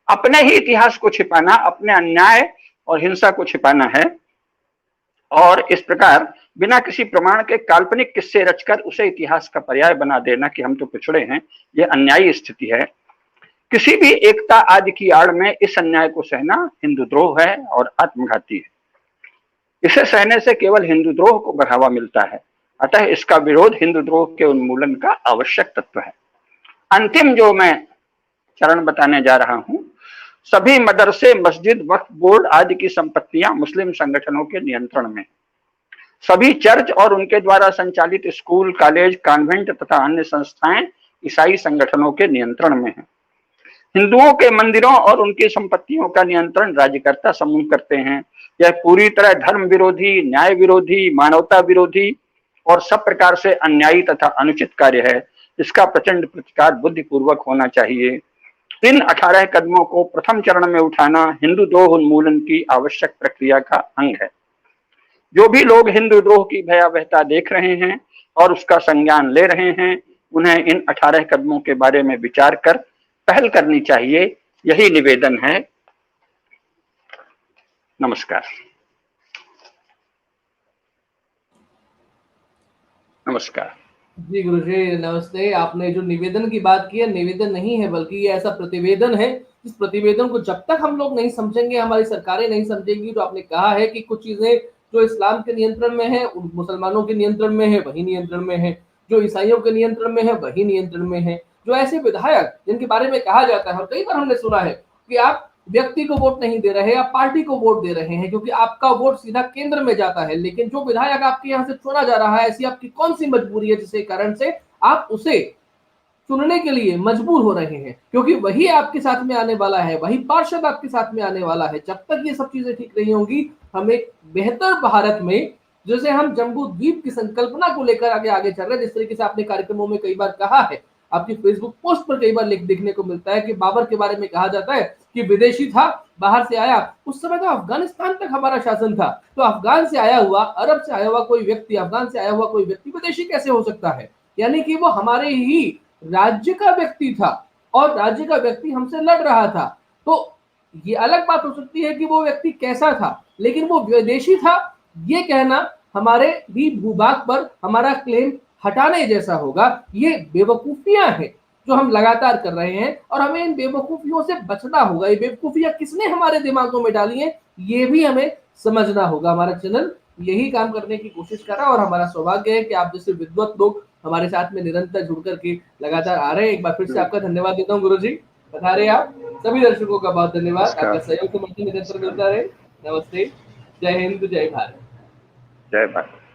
अपने ही इतिहास को छिपाना, अपने अन्याय और हिंसा को छिपाना है और इस प्रकार बिना किसी प्रमाण के काल्पनिक किस्से रचकर उसे इतिहास का पर्याय बना देना कि हम तो पिछड़े हैं, ये अन्यायी स्थिति है। किसी भी एकता आदि की आड़ में इस अन्याय को सहना हिंदुद्रोह है और आत्मघाती है। इसे सहने से केवल हिंदुद्रोह को बढ़ावा मिलता है, अतः इसका विरोध हिंदुद्रोह के उन्मूलन का आवश्यक तत्व है। अंतिम जो मैं चरण बताने जा रहा हूं, सभी मदरसे, मस्जिद, वक्फ बोर्ड आदि की संपत्तियां मुस्लिम संगठनों के नियंत्रण में। सभी चर्च और उनके द्वारा संचालित स्कूल, कॉलेज, कॉन्वेंट तथा अन्य संस्थाएं ईसाई संगठनों के नियंत्रण में हैं। हिंदुओं के मंदिरों और उनकी संपत्तियों का नियंत्रण राज्यकर्ता समूह करते हैं। यह पूरी तरह धर्म विरोधी, न्याय विरोधी, मानवता विरोधी और सब प्रकार से अन्यायी तथा अनुचित कार्य है। इसका प्रचंड प्रतिकार बुद्धिपूर्वक होना चाहिए। इन 18 कदमों को प्रथम चरण में उठाना हिंदुद्रोह उन्मूलन की आवश्यक प्रक्रिया का अंग है। जो भी लोग हिंदुद्रोह की भयावहता देख रहे हैं और उसका संज्ञान ले रहे हैं, उन्हें इन 18 कदमों के बारे में विचार कर पहल करनी चाहिए। यही निवेदन है। नमस्कार। नमस्कार जी गुरुजी, नमस्ते। आपने जो निवेदन की बात की है, निवेदन नहीं है बल्कि ये ऐसा प्रतिवेदन है। इस प्रतिवेदन को जब तक हम लोग नहीं समझेंगे, हमारी सरकारें नहीं समझेंगी, तो आपने कहा है कि कुछ चीजें जो इस्लाम के नियंत्रण में है, मुसलमानों के नियंत्रण में है, वही नियंत्रण में है। जो ईसाइयों के नियंत्रण में है, वही नियंत्रण में है। जो ऐसे विधायक जिनके बारे में कहा जाता है, और कई बार हमने सुना है कि आप व्यक्ति को वोट नहीं दे रहे, आप पार्टी को वोट दे रहे हैं क्योंकि आपका वोट सीधा केंद्र में जाता है, लेकिन जो विधायक आपके यहाँ से चुना जा रहा है, ऐसी आपकी कौन सी मजबूरी है जिसके कारण से आप उसे चुनने के लिए मजबूर हो रहे हैं? क्योंकि वही आपके साथ में आने वाला है, वही पार्षद आपके साथ में आने वाला है। जब तक ये सब चीजें ठीक नहीं होंगी, हम एक बेहतर भारत में, जैसे हम जम्बू द्वीप की संकल्पना को लेकर आगे चल रहे हैं, जिस तरीके से आपने कार्यक्रमों में कई बार कहा है, आपकी फेसबुक पोस्ट पर कई बार लिख देखने को मिलता है कि बाबर के बारे में कहा जाता है कि विदेशी था, बाहर से आया। उस समय तो अफगानिस्तान तक हमारा शासन था, तो अफगान से आया हुआ, अरब से आया हुआ कोई व्यक्ति, अफगान से आया हुआ कोई व्यक्ति विदेशी कैसे हो सकता है? यानी कि वो हमारे ही राज्य का व्यक्ति था और राज्य का व्यक्ति हमसे लड़ रहा था। तो ये अलग बात हो सकती है कि वो व्यक्ति कैसा था, लेकिन वो विदेशी था, ये कहना हमारे भी भूभाग पर हमारा क्लेम हटाने जैसा होगा। ये बेवकूफियां हैं जो हम लगातार कर रहे हैं और हमें इन बेवकूफियों से बचना होगा। ये बेवकूफियां किसने हमारे दिमागों में डाली हैं, ये भी हमें समझना होगा। हमारा चैनल यही काम करने की कोशिश कर रहा है और हमारा सौभाग्य है कि आप जैसे विद्वत लोग हमारे साथ में निरंतर जुड़ करके लगातार आ रहे हैं। एक बार फिर से आपका धन्यवाद देता हूँ गुरु जी, पधारे आप। सभी दर्शकों का बहुत धन्यवाद, आपका नमस्कार। सहयोग तो मुझे निरंतर मिलता रहे। नमस्ते, जय हिंद, जय भारत। जय भारत।